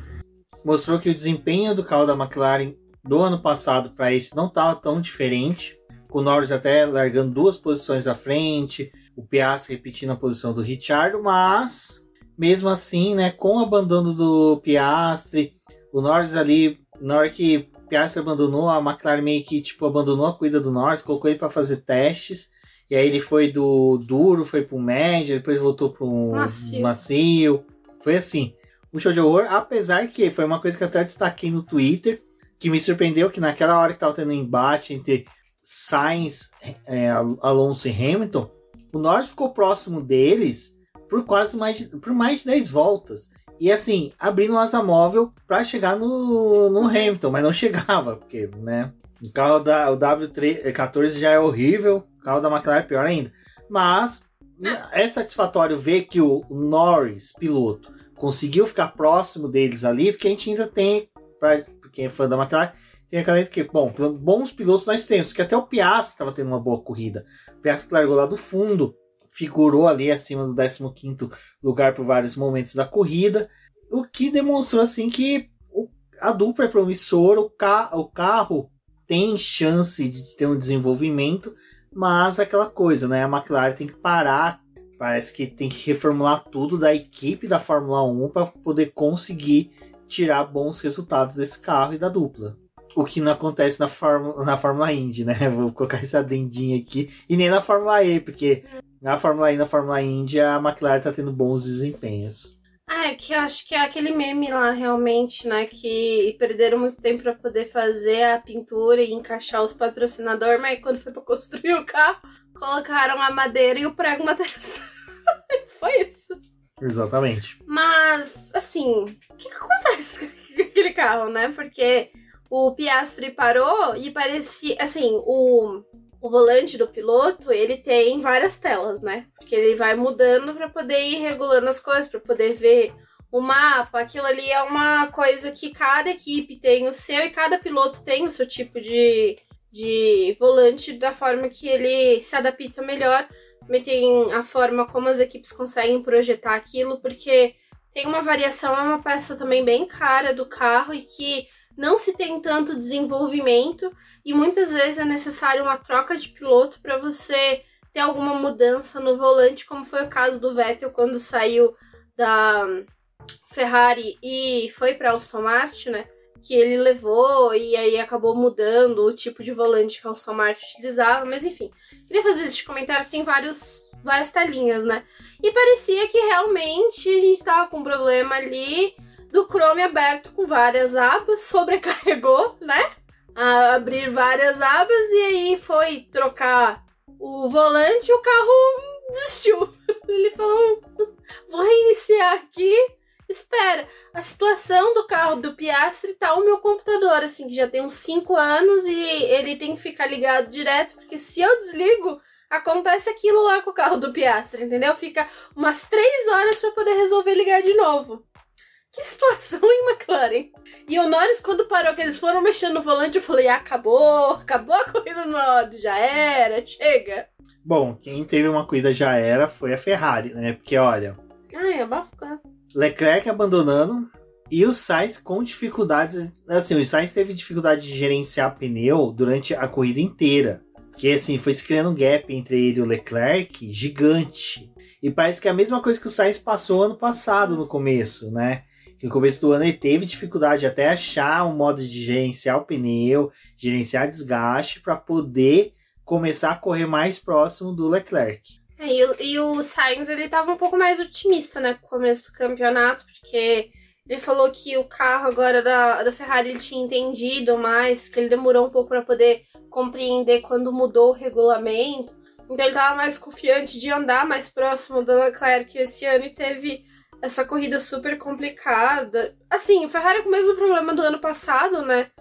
mostrou que o desempenho do carro da McLaren do ano passado para esse não estava tão diferente. Com o Norris até largando 2 posições à frente, o Piastri repetindo a posição do Ricciardo, mas mesmo assim, né, com o abandono do Piastri, o Norris ali, na hora que o Piastri abandonou, a McLaren meio que tipo, abandonou a corrida do Norris, colocou ele para fazer testes, e aí ele foi do duro, foi pro médio, depois voltou pro macio. Foi assim, um show de horror, apesar que foi uma coisa que eu até destaquei no Twitter, que me surpreendeu, que naquela hora que tava tendo um embate entre Sainz, Alonso e Hamilton, o Norris ficou próximo deles por por mais de 10 voltas. E assim, abrindo o asa móvel para chegar no Hamilton, mas não chegava, porque, né, o carro o W14 já é horrível, o carro da McLaren é pior ainda. Mas é satisfatório ver que o Norris, piloto, conseguiu ficar próximo deles ali, porque a gente ainda tem, para quem é fã da McLaren, tem aquela que, bom, bons pilotos nós temos, que até o Piastri estava tendo uma boa corrida. O Piastri que largou lá do fundo, figurou ali acima do 15º lugar por vários momentos da corrida, o que demonstrou assim que a dupla é promissora, o carro tem chance de ter um desenvolvimento, mas aquela coisa, né? A McLaren tem que parar, parece que tem que reformular tudo da equipe da Fórmula 1 para poder conseguir tirar bons resultados desse carro e da dupla. O que não acontece na Fórmula Indy, né? Vou colocar esse adendinho aqui. E nem na Fórmula E, porque na Fórmula E e na Fórmula Indy a McLaren tá tendo bons desempenhos. Que eu acho que é aquele meme lá, realmente, né? Que perderam muito tempo pra poder fazer a pintura e encaixar os patrocinadores, mas quando foi pra construir o carro, colocaram a madeira e o prego na testa. Foi isso. Exatamente. Mas, assim, o que acontece com aquele carro, né? Porque o Piastri parou e parecia, assim, o volante do piloto, ele tem várias telas, né? Porque ele vai mudando para poder ir regulando as coisas, para poder ver o mapa. Aquilo ali é uma coisa que cada equipe tem o seu e cada piloto tem o seu tipo de volante da forma que ele se adapta melhor. Também tem a forma como as equipes conseguem projetar aquilo, porque tem uma variação, é uma peça também bem cara do carro e que não se tem tanto desenvolvimento e muitas vezes é necessário uma troca de piloto para você ter alguma mudança no volante, como foi o caso do Vettel quando saiu da Ferrari e foi para Aston Martin, né? Que ele levou e aí acabou mudando o tipo de volante que a Aston Martin utilizava, mas enfim. Queria fazer esse comentário, tem várias telinhas, né? E parecia que realmente a gente estava com um problema ali do Chrome aberto com várias abas, sobrecarregou, né? A abrir várias abas e aí foi trocar o volante e o carro desistiu. Ele falou, vou reiniciar aqui, espera. A situação do carro do Piastri tá o meu computador, assim, que já tem uns 5 anos e ele tem que ficar ligado direto, porque se eu desligo, acontece aquilo lá com o carro do Piastri, entendeu? Fica umas 3 horas para poder resolver ligar de novo. Que situação, hein, McLaren? E o Norris, quando parou, que eles foram mexendo no volante, eu falei, acabou a corrida do Norris, já era, chega. Bom, quem teve uma corrida já era foi a Ferrari, né? Porque, olha... Ai, abafou. Leclerc abandonando e o Sainz com dificuldades... Assim, o Sainz teve dificuldade de gerenciar pneu durante a corrida inteira. Porque, assim, foi se criando um gap entre ele e o Leclerc gigante. E parece que é a mesma coisa que o Sainz passou ano passado no começo, né? No começo do ano ele teve dificuldade até achar um modo de gerenciar o pneu, gerenciar desgaste para poder começar a correr mais próximo do Leclerc. E o Sainz, ele tava um pouco mais otimista, né, com o começo do campeonato, porque ele falou que o carro agora da Ferrari ele tinha entendido mais, que ele demorou um pouco para poder compreender quando mudou o regulamento. Então ele tava mais confiante de andar mais próximo do Leclerc esse ano e teve essa corrida super complicada. Assim, o Ferrari com o mesmo problema do ano passado, né?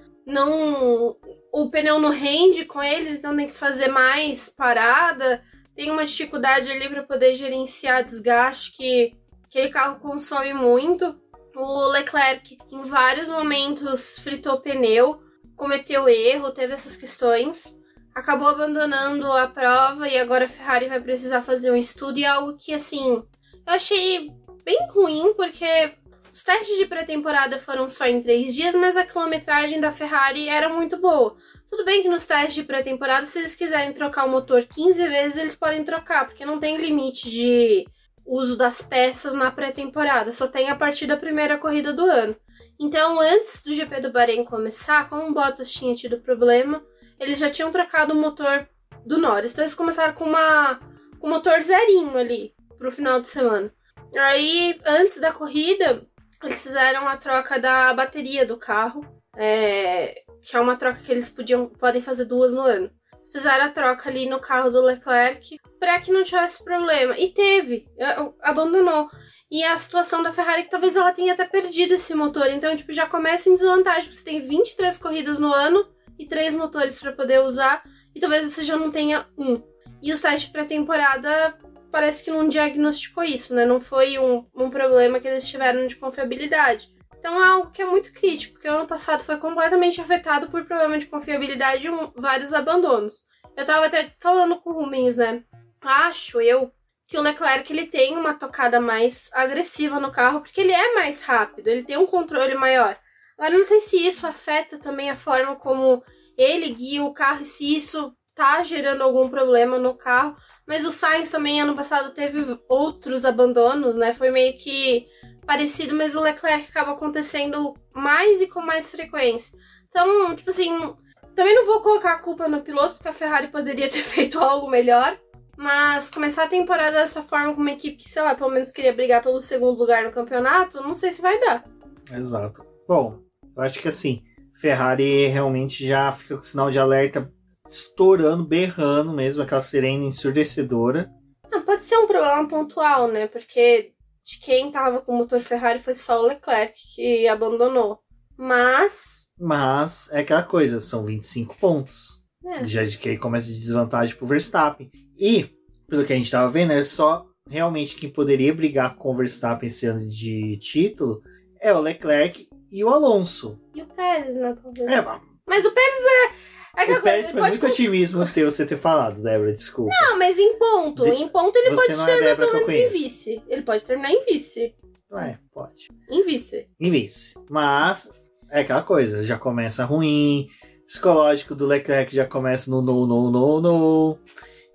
O pneu não rende com eles, então tem que fazer mais parada. Tem uma dificuldade ali para poder gerenciar desgaste que aquele carro consome muito. O Leclerc, em vários momentos, fritou pneu, cometeu erro, teve essas questões. Acabou abandonando a prova e agora a Ferrari vai precisar fazer um estudo e algo que, assim, eu achei bem ruim, porque os testes de pré-temporada foram só em 3 dias, mas a quilometragem da Ferrari era muito boa. Tudo bem que nos testes de pré-temporada, se eles quiserem trocar o motor 15 vezes, eles podem trocar, porque não tem limite de uso das peças na pré-temporada, só tem a partir da primeira corrida do ano. Então, antes do GP do Bahrein começar, como o Bottas tinha tido problema, eles já tinham trocado o motor do Norris. Então, eles começaram com um motor zerinho ali, pro final de semana. Aí, antes da corrida, eles fizeram a troca da bateria do carro, que é uma troca que eles podem fazer 2 no ano. Fizeram a troca ali no carro do Leclerc para que não tivesse problema. E teve, abandonou. E a situação da Ferrari é que talvez ela tenha até perdido esse motor. Então, tipo, já começa em desvantagem. Você tem 23 corridas no ano e 3 motores para poder usar. E talvez você já não tenha um. E os testes de pré-temporada parece que não diagnosticou isso, né? Não foi um problema que eles tiveram de confiabilidade. Então é algo que é muito crítico, porque o ano passado foi completamente afetado por problema de confiabilidade e vários abandonos. Eu tava até falando com o Rubens, né? Acho eu que o Leclerc ele tem uma tocada mais agressiva no carro, porque ele é mais rápido, ele tem um controle maior. Agora, não sei se isso afeta também a forma como ele guia o carro e se isso tá gerando algum problema no carro. Mas o Sainz também, ano passado, teve outros abandonos, né? Foi meio que parecido, mas o Leclerc acaba acontecendo mais e com mais frequência. Então, tipo assim, também não vou colocar a culpa no piloto, porque a Ferrari poderia ter feito algo melhor. Mas começar a temporada dessa forma com uma equipe que, sei lá, pelo menos queria brigar pelo segundo lugar no campeonato, não sei se vai dar. Exato. Bom, eu acho que assim, Ferrari realmente já fica com sinal de alerta estourando, berrando mesmo, aquela sirene ensurdecedora. Pode ser um problema pontual, né? Porque de quem tava com o motor Ferrari foi só o Leclerc que abandonou. Mas é aquela coisa, são 25 pontos. Já de que aí começa de desvantagem pro Verstappen. E, pelo que a gente tava vendo, é só realmente quem poderia brigar com o Verstappen esse ano de título é o Leclerc e o Alonso. E o Pérez, né, talvez. Mas o Pérez é o Pérez foi muito otimismo você ter falado, Débora, desculpa. Não, mas em ponto ele pode terminar pelo menos em vice. Ele pode terminar em vice. Pode. Em vice. Mas é aquela coisa, já começa ruim, psicológico do Leclerc já começa no no.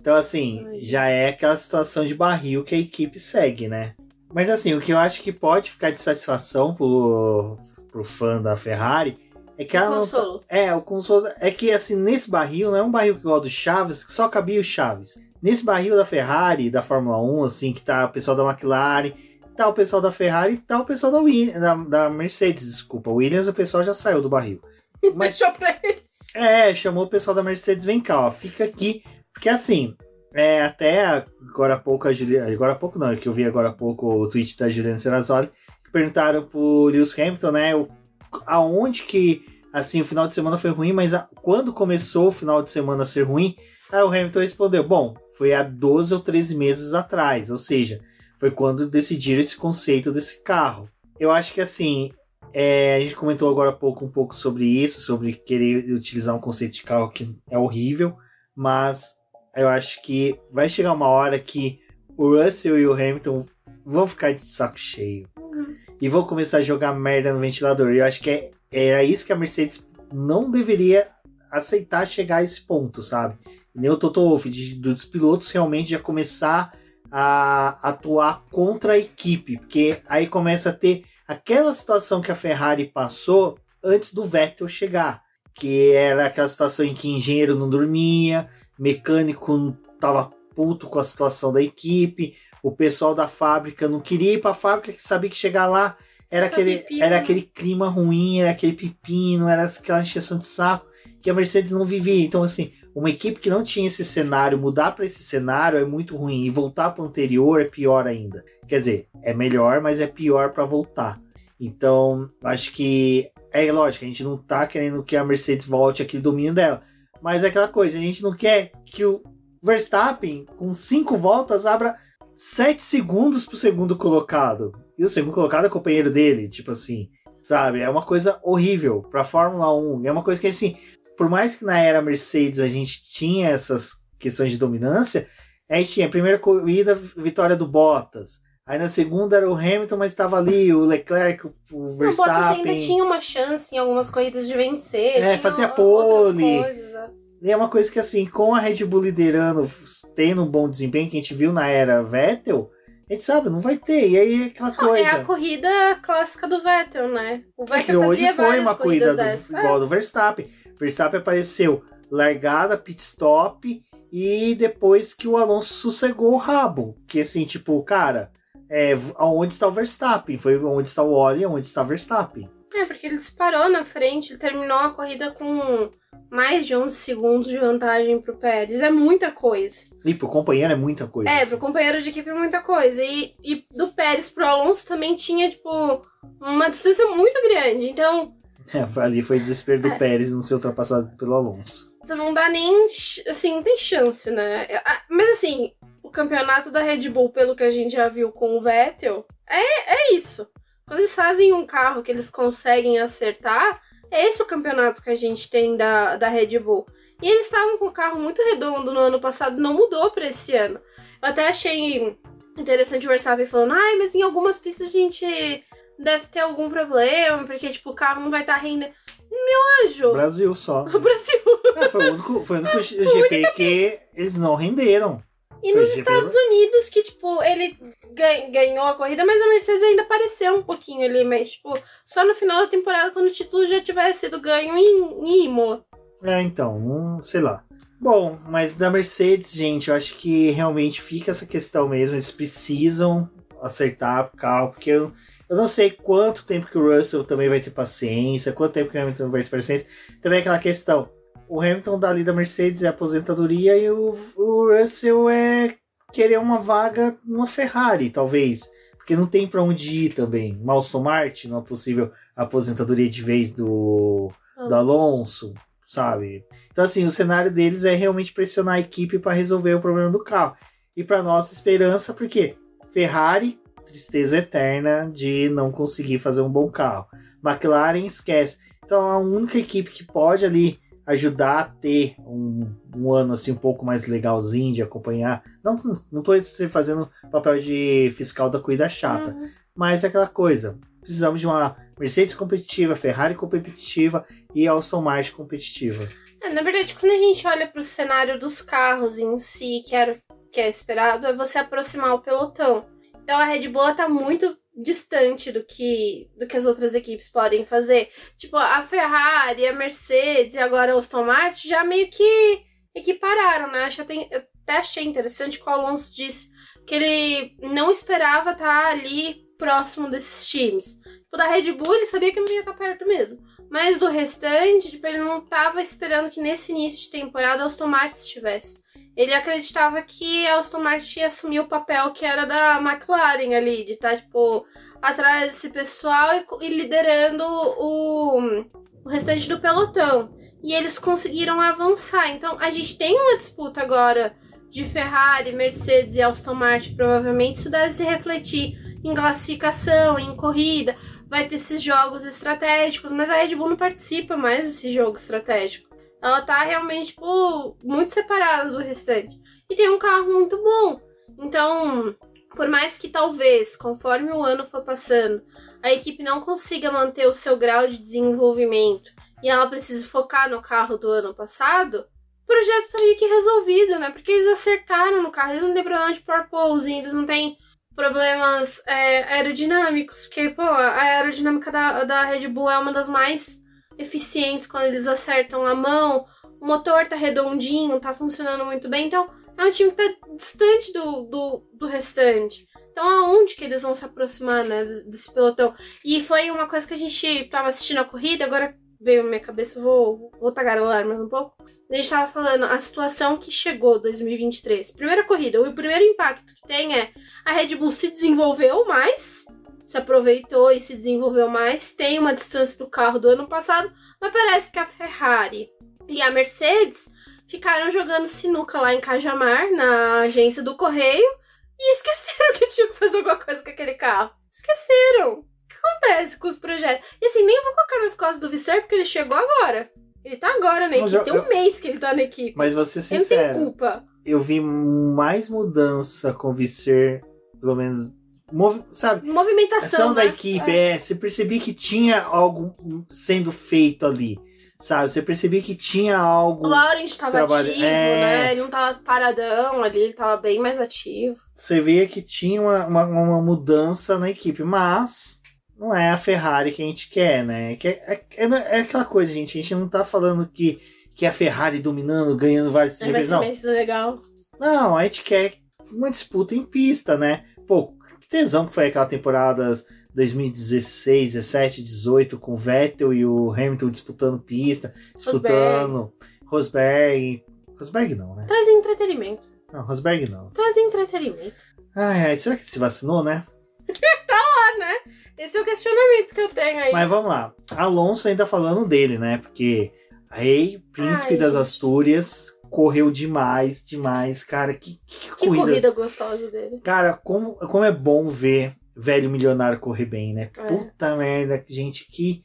Então, assim, já é aquela situação de barril que a equipe segue, né? Mas, assim, o que eu acho que pode ficar de satisfação pro fã da Ferrari é que ela consolo. O consolo. É que, assim, nesse barril, não é um barril igual do Chaves, que só cabia o Chaves. Nesse barril da Ferrari, da Fórmula 1, assim, que tá o pessoal da McLaren, tá o pessoal da Ferrari e tá o pessoal da Mercedes, desculpa. O Williams, o pessoal já saiu do barril. Mas deixou pra eles. Chamou o pessoal da Mercedes, vem cá, ó, fica aqui. Porque assim, até agora há pouco agora há pouco não, é que eu vi agora há pouco o tweet da Juliana Serrazoli, que perguntaram pro Lewis Hamilton, né, aonde que, assim, o final de semana foi ruim, mas quando começou o final de semana a ser ruim, aí o Hamilton respondeu, bom, foi há 12 ou 13 meses atrás, ou seja, foi quando decidiram esse conceito desse carro. Eu acho que assim, a gente comentou agora há pouco um pouco sobre isso, sobre querer utilizar um conceito de carro que é horrível, mas eu acho que vai chegar uma hora que o Russell e o Hamilton vão ficar de saco cheio. E vão começar a jogar merda no ventilador. E eu acho que era isso que a Mercedes não deveria aceitar chegar a esse ponto, sabe? E nem o Toto Wolff, dos pilotos realmente já começar a atuar contra a equipe. Porque aí começa a ter aquela situação que a Ferrari passou antes do Vettel chegar. Que era aquela situação em que engenheiro não dormia, mecânico tava puto com a situação da equipe, o pessoal da fábrica não queria ir pra fábrica, que sabia que chegar lá era aquele clima ruim, era aquele pepino, era aquela encheção de saco que a Mercedes não vivia. Então, assim, uma equipe que não tinha esse cenário, mudar para esse cenário é muito ruim, e voltar para o anterior é pior ainda. Quer dizer, é melhor, mas é pior para voltar. Então, acho que é lógico, a gente não tá querendo que a Mercedes volte aquele domínio dela. Mas é aquela coisa, a gente não quer que o Verstappen, com 5 voltas, abra 7 segundos pro segundo colocado. E o segundo colocado é companheiro dele, tipo assim, sabe? É uma coisa horrível pra Fórmula 1. É uma coisa que, assim, por mais que na era Mercedes a gente tinha essas questões de dominância, a gente tinha a primeira corrida, vitória do Bottas. Aí na segunda era o Hamilton, mas estava ali o Leclerc, o Verstappen. O Bottas ainda tinha uma chance em algumas corridas de vencer. Fazia pole. E é uma coisa que, assim, com a Red Bull liderando, tendo um bom desempenho, que a gente viu na era Vettel, a gente sabe, não vai ter. E aí é aquela coisa. É a corrida clássica do Vettel, né? O Vettel hoje foi uma corrida igual do Verstappen. Verstappen apareceu largada, pit stop, e depois que o Alonso sossegou o rabo. Que assim, tipo, cara, aonde está o Verstappen? Foi onde está o óleo e onde está o Verstappen. Porque ele disparou na frente, ele terminou a corrida com mais de 11 segundos de vantagem pro Pérez. É muita coisa. E pro companheiro é muita coisa. Pro companheiro de equipe é muita coisa. E do Pérez pro Alonso também tinha, tipo, uma distância muito grande. Então... ali foi desespero do Pérez não ser ultrapassado pelo Alonso. Você não dá nem... Assim, não tem chance, né? Mas, assim, o campeonato da Red Bull, pelo que a gente já viu com o Vettel, é isso. Quando eles fazem um carro que eles conseguem acertar, é esse o campeonato que a gente tem da Red Bull. E eles estavam com o carro muito redondo no ano passado, não mudou para esse ano. Eu até achei interessante o Verstappen falando, mas em algumas pistas a gente deve ter algum problema, porque tipo, o carro não vai estar rendendo. Meu anjo! Brasil só. O Brasil. Foi o único GP que eles não renderam. E nos Estados Unidos, que, tipo, ele ganhou a corrida, mas a Mercedes ainda apareceu um pouquinho ali, mas, tipo, só no final da temporada, quando o título já tivesse sido ganho em Imola. Então, sei lá. Bom, mas da Mercedes, gente, eu acho que realmente fica essa questão mesmo, eles precisam acertar o carro, porque eu não sei quanto tempo que o Russell também vai ter paciência, quanto tempo que o Hamilton vai ter paciência. Também aquela questão, o Hamilton dali da Mercedes é aposentadoria e o Russell é querer uma vaga numa Ferrari, talvez. Porque não tem pra onde ir também. Uma Aston Martin, uma possível aposentadoria de vez do Alonso, sabe? Então assim, o cenário deles é realmente pressionar a equipe para resolver o problema do carro. E para nossa esperança, porque Ferrari, tristeza eterna de não conseguir fazer um bom carro. McLaren, esquece. Então a única equipe que pode ali ajudar a ter um ano assim um pouco mais legalzinho de acompanhar. Não tô fazendo papel de fiscal da corrida chata, mas é aquela coisa. Precisamos de uma Mercedes competitiva, Ferrari competitiva e Aston Martin competitiva. Na verdade, quando a gente olha para o cenário dos carros em si, que é esperado, é você aproximar o pelotão. Então a Red Bull está muito distante do que as outras equipes podem fazer. Tipo, a Ferrari, a Mercedes e agora a Aston Martin já meio que equipararam, né? Eu até achei interessante que o Alonso disse que ele não esperava estar ali próximo desses times. Tipo, da Red Bull ele sabia que não ia estar perto mesmo. Mas do restante, tipo, ele não estava esperando que nesse início de temporada a Aston Martin estivesse. Ele acreditava que a Aston Martin ia assumir o papel que era da McLaren ali, de estar, tipo, atrás desse pessoal e liderando o restante do pelotão. E eles conseguiram avançar. Então, a gente tem uma disputa agora de Ferrari, Mercedes e Aston Martin, provavelmente. Isso deve se refletir em classificação, em corrida. Vai ter esses jogos estratégicos, mas a Red Bull não participa mais desse jogo estratégico. Ela tá realmente, tipo, muito separada do restante. E tem um carro muito bom. Então, por mais que talvez, conforme o ano for passando, a equipe não consiga manter o seu grau de desenvolvimento e ela precisa focar no carro do ano passado, o projeto tá meio que resolvido, né? Porque eles acertaram no carro, eles não têm problema de porpoise, eles não têm problemas aerodinâmicos, porque, pô, a aerodinâmica da Red Bull é uma das mais eficientes quando eles acertam a mão, o motor tá redondinho, tá funcionando muito bem, então é um time que tá distante do restante. Então aonde que eles vão se aproximar, né, desse pelotão? E foi uma coisa que a gente tava assistindo a corrida, agora veio na minha cabeça, vou tagarelar mais um pouco. A gente tava falando a situação que chegou 2023. Primeira corrida, o primeiro impacto que tem é a Red Bull se desenvolveu mais, se aproveitou e se desenvolveu mais, tem uma distância do carro do ano passado, mas parece que a Ferrari e a Mercedes ficaram jogando sinuca lá em Cajamar, na agência do Correio, e esqueceram que tinha que fazer alguma coisa com aquele carro. Esqueceram. O que acontece com os projetos? E assim, nem vou colocar nas costas do Visser, porque ele chegou agora. Ele tá agora na equipe, tem um mês que ele tá na equipe. Mas vou ser sincero, ele tem culpa. Eu vi mais mudança com o Visser, pelo menos... sabe? Movimentação, da equipe, você percebia que tinha algo sendo feito ali, sabe? Você percebia que tinha algo... O Laurent tava ativo, né? Ele não tava paradão ali, ele tava bem mais ativo. Você via que tinha uma mudança na equipe, mas não é a Ferrari que a gente quer, né? É aquela coisa, gente, a gente não tá falando que a Ferrari dominando, ganhando vários GPs, não. Legal. Não, a gente quer uma disputa em pista, né? Pô, tesão que foi aquela temporada 2016, 17, 18 com o Vettel e o Hamilton disputando pista, Rosberg não, né? Traz entretenimento. Não, Rosberg não. Traz entretenimento. Ai, será que se vacinou, né? Tá lá, né? Esse é o questionamento que eu tenho aí. Mas vamos lá. Alonso ainda falando dele, né? Porque Rei, príncipe das Astúrias, correu demais, cara. Que corrida gostosa dele. Cara, como é bom ver velho milionário correr bem, né? Puta merda, gente, que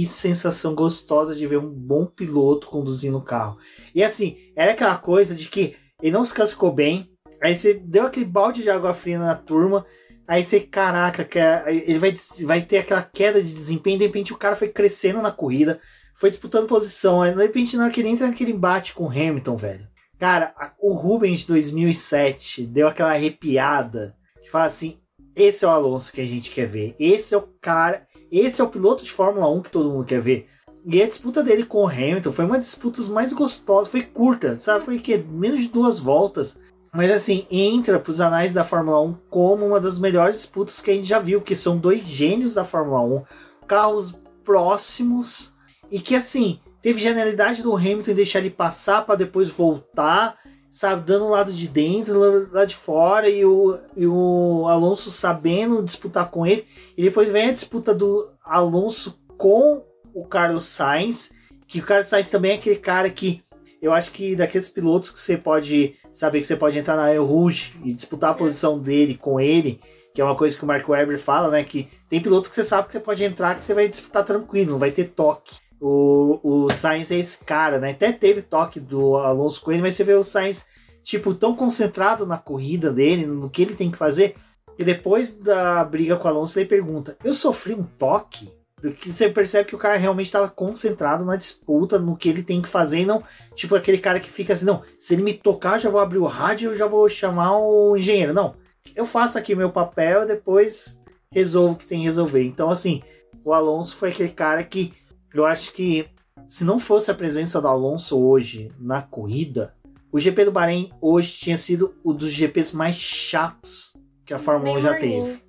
sensação gostosa de ver um bom piloto conduzindo o carro. E assim, era aquela coisa de que ele não se classificou bem, aí você deu aquele balde de água fria na turma, aí você, caraca, ele vai ter aquela queda de desempenho, de repente o cara foi crescendo na corrida, foi disputando posição, aí de repente na hora que ele entra naquele embate com o Hamilton, velho. Cara, o Rubens de 2007 deu aquela arrepiada. De falar assim, esse é o Alonso que a gente quer ver. Esse é o cara, esse é o piloto de Fórmula 1 que todo mundo quer ver. E a disputa dele com o Hamilton foi uma das disputas mais gostosas. Foi curta, sabe? Foi que menos de 2 voltas. Mas assim, entra para os anais da Fórmula 1 como uma das melhores disputas que a gente já viu. Que são 2 gênios da Fórmula 1. Carros próximos. E que assim, teve genialidade do Hamilton em deixar ele passar para depois voltar. Sabe, dando o lado de dentro, o lado de fora. E o Alonso sabendo disputar com ele. E depois vem a disputa do Alonso com o Carlos Sainz. Que o Carlos Sainz também é aquele cara que... Eu acho que daqueles pilotos que você pode saber que você pode entrar na El Rouge e disputar a posição dele com ele, que é uma coisa que o Mark Webber fala, né? Que tem piloto que você sabe que você pode entrar, que você vai disputar tranquilo, não vai ter toque. O Sainz é esse cara, né? Até teve toque do Alonso com ele, mas você vê o Sainz, tipo, tão concentrado na corrida dele, no que ele tem que fazer, e depois da briga com o Alonso, ele pergunta, eu sofri um toque? Do que você percebe que o cara realmente estava concentrado na disputa, no que ele tem que fazer, e não tipo aquele cara que fica assim, não, se ele me tocar, eu já vou abrir o rádio, eu já vou chamar o engenheiro. Não, eu faço aqui meu papel, depois resolvo o que tem que resolver. Então, assim, o Alonso foi aquele cara que eu acho que se não fosse a presença do Alonso hoje na corrida, o GP do Bahrein hoje tinha sido um dos GPs mais chatos que a Fórmula 1 já teve.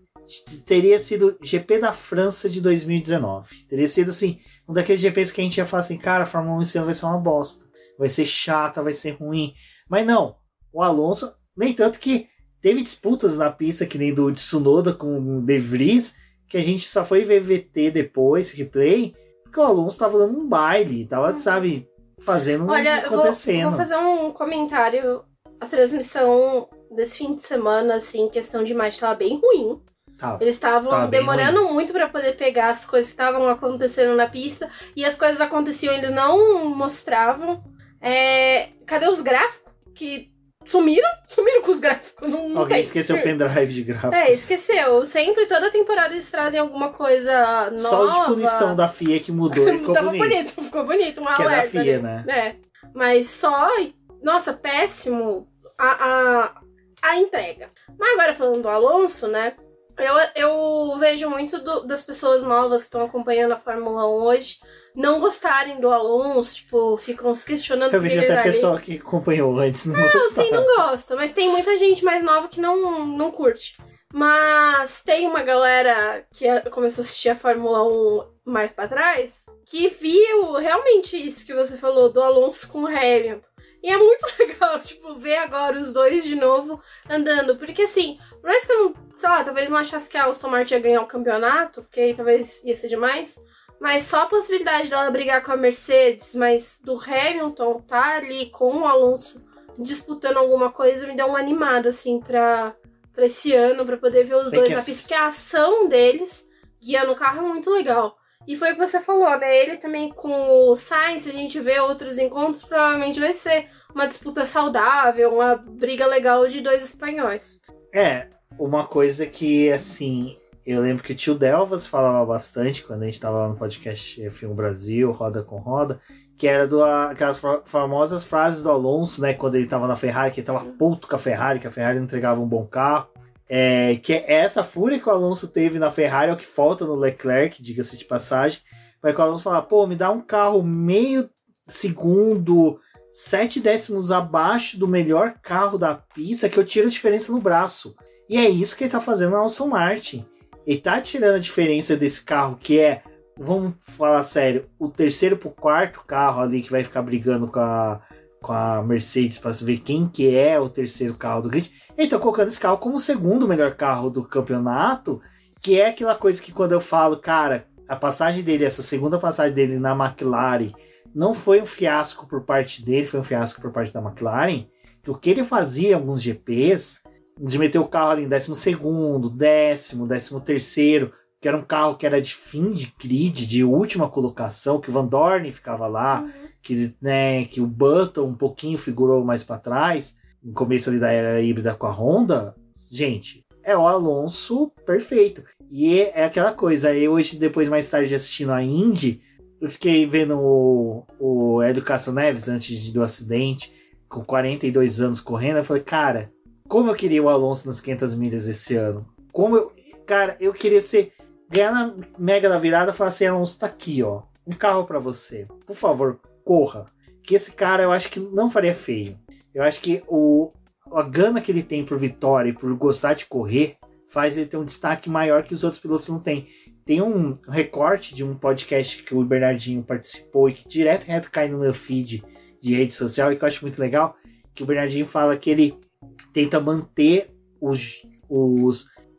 Teria sido GP da França de 2019. Teria sido assim, um daqueles GPs que a gente ia falar assim, cara, a Fórmula 1 esse ano vai ser uma bosta. Vai ser chata, vai ser ruim. Mas não, o Alonso, nem tanto que teve disputas na pista, que nem do Tsunoda com o De Vries, que a gente só foi ver VT depois, replay, porque o Alonso tava dando um baile, tava, sabe, fazendo acontecendo. Vou fazer um comentário. A transmissão desse fim de semana, assim, questão de imagem, tava bem ruim. Eles estavam demorando muito para poder pegar as coisas que estavam acontecendo na pista. E as coisas aconteciam, eles não mostravam. Cadê os gráficos? Que sumiram com os gráficos. Não Alguém tem. esqueceu o pendrive de gráficos. Esqueceu. Sempre, toda temporada eles trazem alguma coisa nova. Só de punição da FIA que mudou e ficou bonito. Ficou bonito, um que alerta. Que é da FIA, né? Mas só... Nossa, péssimo a entrega. Mas agora falando do Alonso, né? Eu vejo muito das pessoas novas que estão acompanhando a Fórmula 1 hoje não gostarem do Alonso, tipo, ficam se questionando. Eu vejo até pessoal que acompanhou antes não sim, não gosta, mas tem muita gente mais nova que não curte. Mas tem uma galera que começou a assistir a Fórmula 1 mais pra trás, que viu realmente isso que você falou, do Alonso com o Hamilton. E é muito legal, tipo, ver agora os dois de novo andando. Porque, assim, por mais que eu não, sei lá, talvez não achasse que a Aston Martin ia ganhar o campeonato, porque aí talvez ia ser demais. Mas só a possibilidade dela brigar com a Mercedes, mas do Hamilton tá ali com o Alonso disputando alguma coisa, me deu uma animada, assim, pra esse ano, pra poder ver os dois na pista. Porque a ação deles guiando o carro é muito legal. E foi o que você falou, né? Ele também com o Sainz, se a gente vê outros encontros, provavelmente vai ser uma disputa saudável, uma briga legal de 2 espanhóis. Uma coisa que, assim, eu lembro que o tio Delvas falava bastante quando a gente tava lá no podcast F1 Brasil, Roda com Roda, que era aquelas famosas frases do Alonso, né? Quando ele tava na Ferrari, que ele tava puto com a Ferrari, que a Ferrari não entregava um bom carro. Que é essa fúria que o Alonso teve na Ferrari, é o que falta no Leclerc, diga-se de passagem. Vai que o Alonso fala, me dá um carro meio segundo, 7 décimos abaixo do melhor carro da pista, que eu tiro a diferença no braço. E é isso que ele tá fazendo na Aston Martin. Ele tá tirando a diferença desse carro que é, vamos falar sério, o terceiro pro quarto carro ali que vai ficar brigando com a Mercedes para ver quem que é o terceiro carro do grid. Ele tá colocando esse carro como o segundo melhor carro do campeonato, que é aquela coisa que quando eu falo, cara, a passagem dele, essa segunda passagem dele na McLaren, não foi um fiasco por parte dele, foi um fiasco por parte da McLaren, que o que ele fazia em alguns GPs, de meter o carro ali em 12º, 13º, que era um carro que era de fim de grid, de última colocação, que o Van Dorn ficava lá, que o Button um pouquinho figurou mais para trás, no começo ali da era híbrida com a Honda. Gente, é o Alonso perfeito. E é aquela coisa, aí hoje, depois mais tarde assistindo a Indy, eu fiquei vendo o Hélio Castro Neves antes do acidente, com 42 anos correndo, eu falei, cara, como eu queria o Alonso nas 500 milhas esse ano. Cara, eu queria ganhar na Mega da Virada e falar assim, Alonso, tá aqui, ó, um carro pra você. Por favor, corra. Que esse cara, eu acho que não faria feio. Eu acho que a gana que ele tem por vitória e por gostar de correr faz ele ter um destaque maior que os outros pilotos não têm. Tem um recorte de um podcast que o Bernardinho participou e que direto e reto cai no meu feed de rede social e que eu acho muito legal, que o Bernardinho fala que ele tenta manter os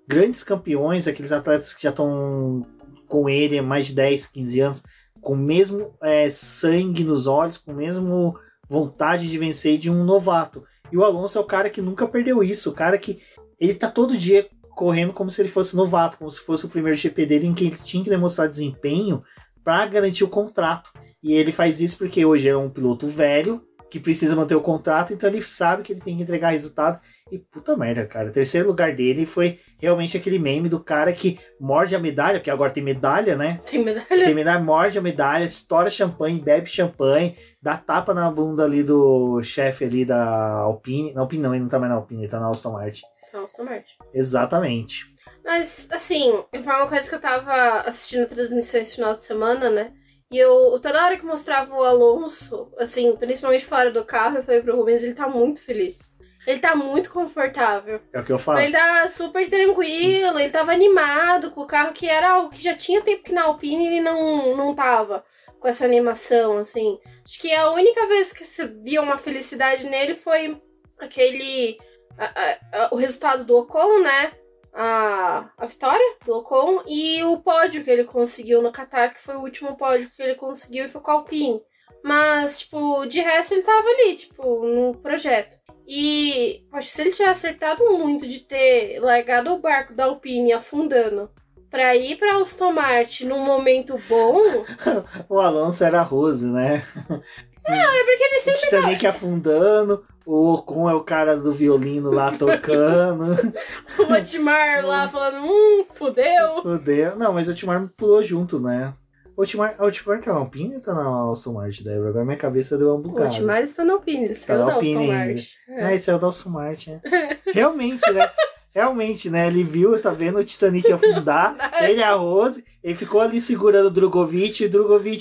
grandes campeões, aqueles atletas que já estão com ele há mais de 10, 15 anos, com o mesmo sangue nos olhos, com o mesmo vontade de vencer de um novato. E o Alonso é o cara que nunca perdeu isso, o cara que ele tá todo dia correndo como se ele fosse novato, como se fosse o primeiro GP dele em que ele tinha que demonstrar desempenho para garantir o contrato. E ele faz isso porque hoje é um piloto velho que precisa manter o contrato, então ele sabe que ele tem que entregar resultado. E puta merda, cara, o terceiro lugar dele foi realmente aquele meme do cara que morde a medalha, porque agora tem medalha, né? Tem medalha? Tem medalha, morde a medalha, estoura champanhe, bebe champanhe, dá tapa na bunda ali do chefe ali da Alpine. Na Alpine não, ele não tá mais na Alpine, ele tá na Aston Martin. Aston Martin. Exatamente. Mas, assim, foi uma coisa que eu tava assistindo a transmissão esse final de semana, né? E eu, toda hora que mostrava o Alonso, assim, principalmente fora do carro, eu falei pro Rubens, ele tá muito feliz. Ele tá muito confortável. É o que eu falo. Ele tá super tranquilo, ele tava animado com o carro, que era algo que já tinha tempo que na Alpine ele não tava com essa animação, assim. Acho que a única vez que você via uma felicidade nele foi aquele... o resultado do Ocon, né? A vitória do Ocon e o pódio que ele conseguiu no Qatar, que foi o último pódio que ele conseguiu e foi com a Alpine. Mas, tipo, de resto ele tava ali, tipo, no projeto. E, acho que se ele tivesse acertado muito de ter largado o barco da Alpine afundando pra ir pra Aston Martin num momento bom... O Alonso era Rose, né? Não, é porque ele sempre... O Titanic afundando, o Ocon é o cara do violino lá tocando. O Otmar lá falando, fudeu. Fudeu. Não, mas o Otmar pulou junto, né? O Otmar tá na Alpine ou tá na Aston Martin, Débora? Agora minha cabeça deu uma bugada. O Otmar está na Alpine, ele saiu da Aston Martin. Esse é o da Aston Martin. Realmente, né? Realmente, né? Ele viu, tá vendo o Titanic afundar, ele é a Rose, ele ficou ali segurando o Drogovic,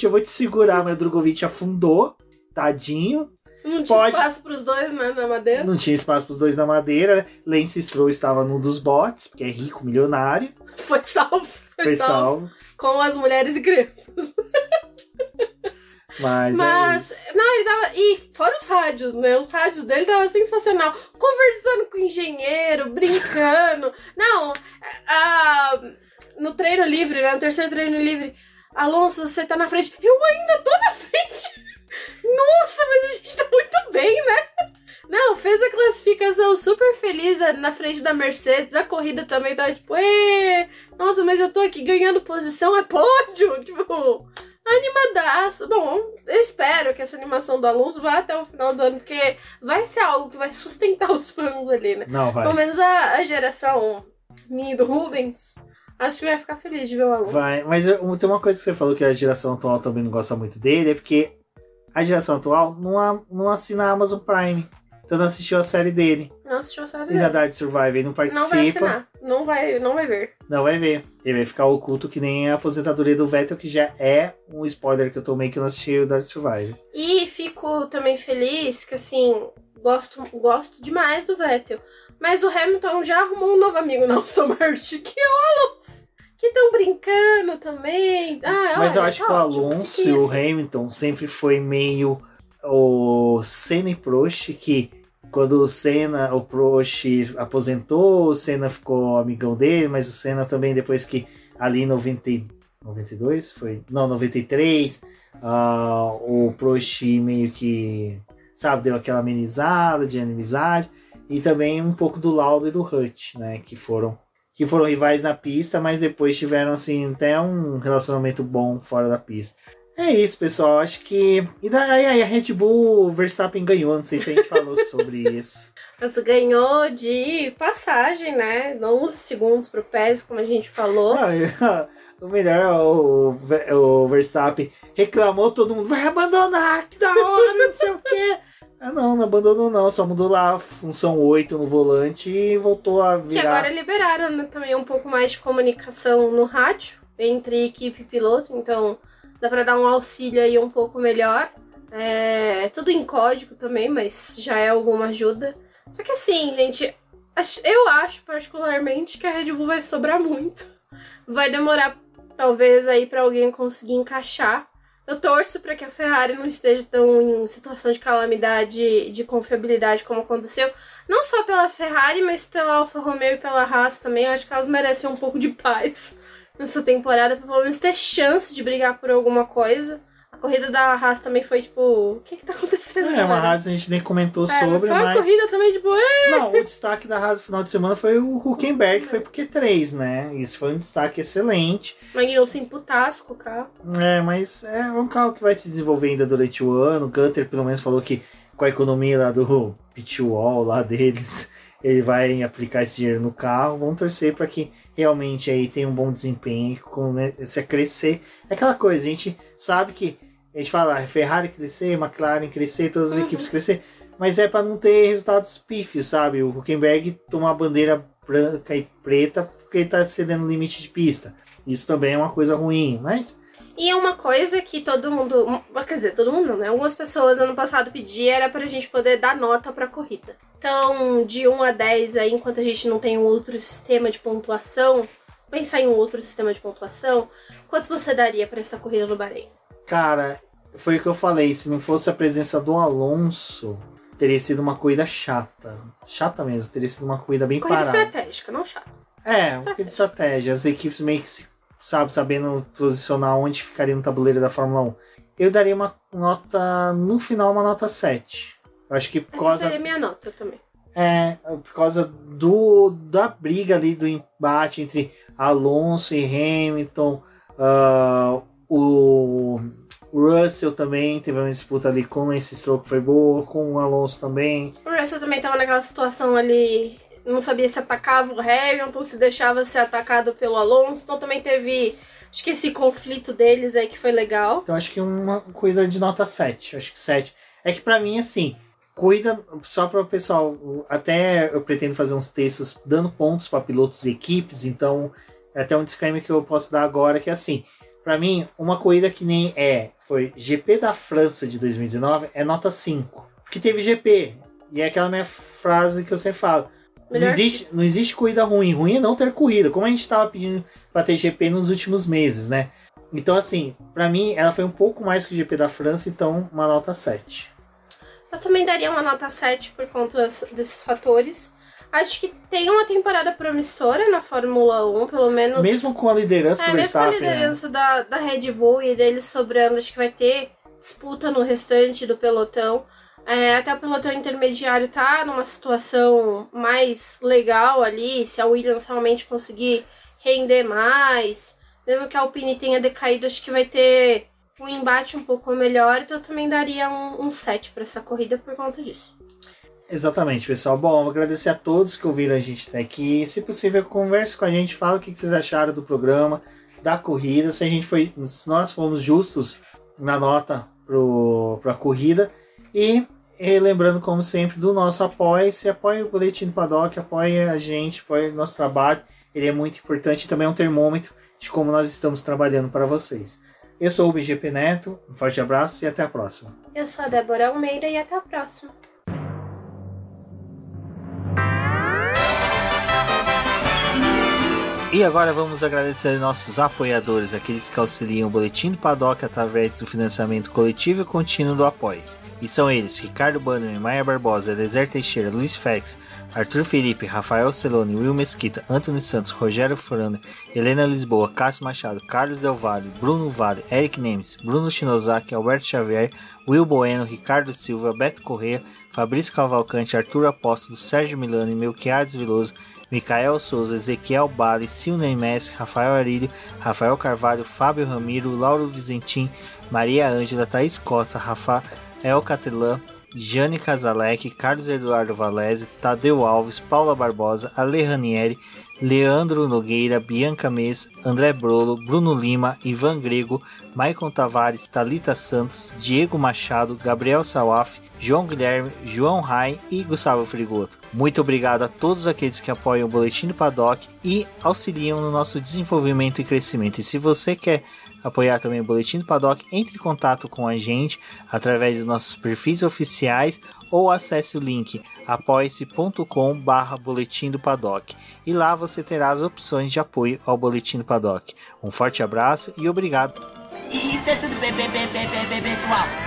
eu vou te segurar, mas o Drogovic afundou, tadinho. Não tinha espaço pros dois, né, na madeira? Não tinha espaço pros dois na madeira, Lance Stroll estava num dos botes, porque é rico, milionário. Foi salvo. Foi salvo. Com as mulheres e crianças. Mas não, ele tava... E fora os rádios, né? Os rádios dele tava sensacional. Conversando com o engenheiro, brincando. Não, no treino livre, né? No terceiro treino livre. Alonso, você tá na frente. Eu ainda tô na frente. Nossa, mas a gente tá muito bem, né? Não, fez a classificação super feliz na frente da Mercedes. A corrida também tava tipo, nossa, mas eu tô aqui ganhando posição, é pódio. Tipo... animadaço. Bom, eu espero que essa animação do Alonso vá até o final do ano, porque vai ser algo que vai sustentar os fãs ali, né? Não, vai. Pelo menos a geração minha e do Rubens, acho que vai ficar feliz de ver o Alonso. Vai, mas tem uma coisa que você falou que a geração atual também não gosta muito dele, é porque a geração atual não assina a Amazon Prime. Então não assistiu a série dele. Não assistiu a série E dele. na Dark Survivor ele não participa. Não vai assinar. Não vai ver. Não vai ver. Ele vai ficar oculto que nem a aposentadoria do Vettel, que já é um spoiler que eu tomei que eu não assisti o Dark Survivor. E fico também feliz que, assim, gosto demais do Vettel. Mas o Hamilton já arrumou um novo amigo na Aston Martin, que é o Alonso. Que estão brincando também. Mas olha, eu acho que o Alonso e o Hamilton sempre foi meio o Senna e Prost, que quando o Prost aposentou, o Senna ficou amigão dele, mas o Senna também depois que ali em 92 foi? Não, 93, o Prost meio que, sabe, deu aquela amenizada de inimizade, e também um pouco do Lauda e do Hutch, né, que foram rivais na pista, mas depois tiveram assim até um relacionamento bom fora da pista. É isso, pessoal. Acho que... E daí a Red Bull, o Verstappen ganhou. Não sei se a gente falou sobre isso. Mas ganhou de passagem, né? 11 segundos pro Pérez, como a gente falou. O melhor, o Verstappen reclamou, todo mundo vai abandonar, que da hora, não sei o quê. Não abandonou não, só mudou lá a função 8 no volante e voltou a virar... Que agora liberaram, né, também um pouco mais de comunicação no rádio, entre equipe e piloto, então dá pra dar um auxílio aí um pouco melhor. Tudo em código também, mas já é alguma ajuda. Só que assim, gente, eu acho particularmente que a Red Bull vai sobrar muito. Vai demorar, talvez, aí pra alguém conseguir encaixar. Eu torço para que a Ferrari não esteja tão em situação de calamidade, de confiabilidade como aconteceu. Não só pela Ferrari, mas pela Alfa Romeo e pela Haas também. Eu acho que elas merecem um pouco de paz nessa temporada, pra pelo menos ter chance de brigar por alguma coisa. A corrida da Haas também foi tipo, o que tá acontecendo? Uma Haas a gente nem comentou sobre, foi uma corrida também tipo... Não, o destaque da Haas no final de semana foi o Hülkenberg, que foi pro Q3, né? Isso foi um destaque excelente. Magnussen putasco o carro. Mas é um carro que vai se desenvolver ainda durante o ano. O Gunter pelo menos falou que com a economia lá do pit wall lá deles, ele vai aplicar esse dinheiro no carro. Vamos torcer para que realmente aí tenha um bom desempenho, comece a crescer. É aquela coisa, a gente sabe que a gente fala Ferrari crescer, McLaren crescer, todas as equipes crescer, mas é para não ter resultados pífios, sabe? O Hülkenberg toma a bandeira branca e preta porque ele tá cedendo limite de pista. Isso também é uma coisa ruim, mas... E é uma coisa que todo mundo, quer dizer, todo mundo não, né? Algumas pessoas ano passado pediam era pra gente poder dar nota pra corrida. Então, de 1 a 10 aí, enquanto a gente não tem um outro sistema de pontuação, pensar em um outro sistema de pontuação, quanto você daria pra essa corrida no Bahrein? Cara, foi o que eu falei, se não fosse a presença do Alonso, teria sido uma corrida chata. Chata mesmo, teria sido uma corrida bem parada. Corrida estratégica, não chata. Uma corrida de estratégia. As equipes meio que sabendo posicionar onde ficaria no tabuleiro da Fórmula 1. Eu daria uma nota, no final, uma nota 7. Eu acho que por Essa causa... seria minha nota também. Por causa da briga ali, do embate entre Alonso e Hamilton, o Russell também teve uma disputa ali com o Lance Stroll que foi boa, com o Alonso também. O Russell também estava naquela situação ali, não sabia se atacava o Hamilton, se deixava ser atacado pelo Alonso, então também teve, acho que esse conflito deles aí que foi legal. Então acho que uma corrida de nota 7, acho que 7. É que pra mim, assim, corrida, só para o pessoal, até eu pretendo fazer uns textos dando pontos para pilotos e equipes, então é até um disclaimer que eu posso dar agora, que é assim, pra mim, uma corrida que nem foi GP da França de 2019 é nota 5, porque teve GP, e é aquela minha frase que eu sempre falo, não existe corrida ruim, ruim é não ter corrida, como a gente estava pedindo para ter GP nos últimos meses, né? Então assim, pra mim ela foi um pouco mais que o GP da França, então uma nota 7. Eu também daria uma nota 7 por conta desses fatores. Acho que tem uma temporada promissora na Fórmula 1, pelo menos... Mesmo com a liderança do Verstappen. Mesmo com a liderança da Red Bull e deles sobrando, acho que vai ter disputa no restante do pelotão. Até o pelotão intermediário tá numa situação mais legal ali, se a Williams realmente conseguir render mais. Mesmo que a Alpine tenha decaído, acho que vai ter um embate um pouco melhor, então eu também daria um 7 para essa corrida por conta disso. Exatamente, pessoal. Bom, agradecer a todos que ouviram a gente até aqui. Se possível, converse com a gente, fala o que vocês acharam do programa, da corrida, se nós fomos justos na nota para a corrida. E lembrando, como sempre, do nosso apoio. Se apoia o Boletim do Paddock, apoia a gente, apoia o nosso trabalho. Ele é muito importante e também é um termômetro de como nós estamos trabalhando para vocês. Eu sou o BGP Neto, um forte abraço e até a próxima. Eu sou a Débora Almeida e até a próxima. E agora vamos agradecer nossos apoiadores, aqueles que auxiliam o Boletim do Paddock através do financiamento coletivo e contínuo do Apoies. E são eles: Ricardo Bannerman, Maia Barbosa, Eliezer Teixeira, Luiz Félix, Arthur Felipe, Rafael Celone, Will Mesquita, Antônio Santos, Rogério Furano, Helena Lisboa, Cássio Machado, Carlos Del Valle, Bruno Vale, Eric Nemes, Bruno Shinozaki, Alberto Xavier, Will Bueno, Ricardo Silva, Beto Corrêa, Fabrício Cavalcante, Arthur Apóstolo, Sérgio Milano, Melquiades Veloso, Micael Souza, Ezequiel Bale, Silney Messi, Rafael Arílio, Rafael Carvalho, Fábio Ramiro, Lauro Vizentim, Maria Ângela, Thaís Costa, Rafael Catelã, Jane Casalec, Carlos Eduardo Valese, Tadeu Alves, Paula Barbosa, Ale Ranieri, Leandro Nogueira, Bianca Mês, André Brolo, Bruno Lima, Ivan Grego, Maicon Tavares, Thalita Santos, Diego Machado, Gabriel Sawaf, João Guilherme, João Rai e Gustavo Frigoto. Muito obrigado a todos aqueles que apoiam o Boletim do Paddock e auxiliam no nosso desenvolvimento e crescimento. E se você quer apoiar também o Boletim do Paddock, entre em contato com a gente através dos nossos perfis oficiais ou acesse o link apoia-se.com/Boletim do Paddock e lá você terá as opções de apoio ao Boletim do Paddock. Um forte abraço e obrigado! Isso é tudo, pessoal!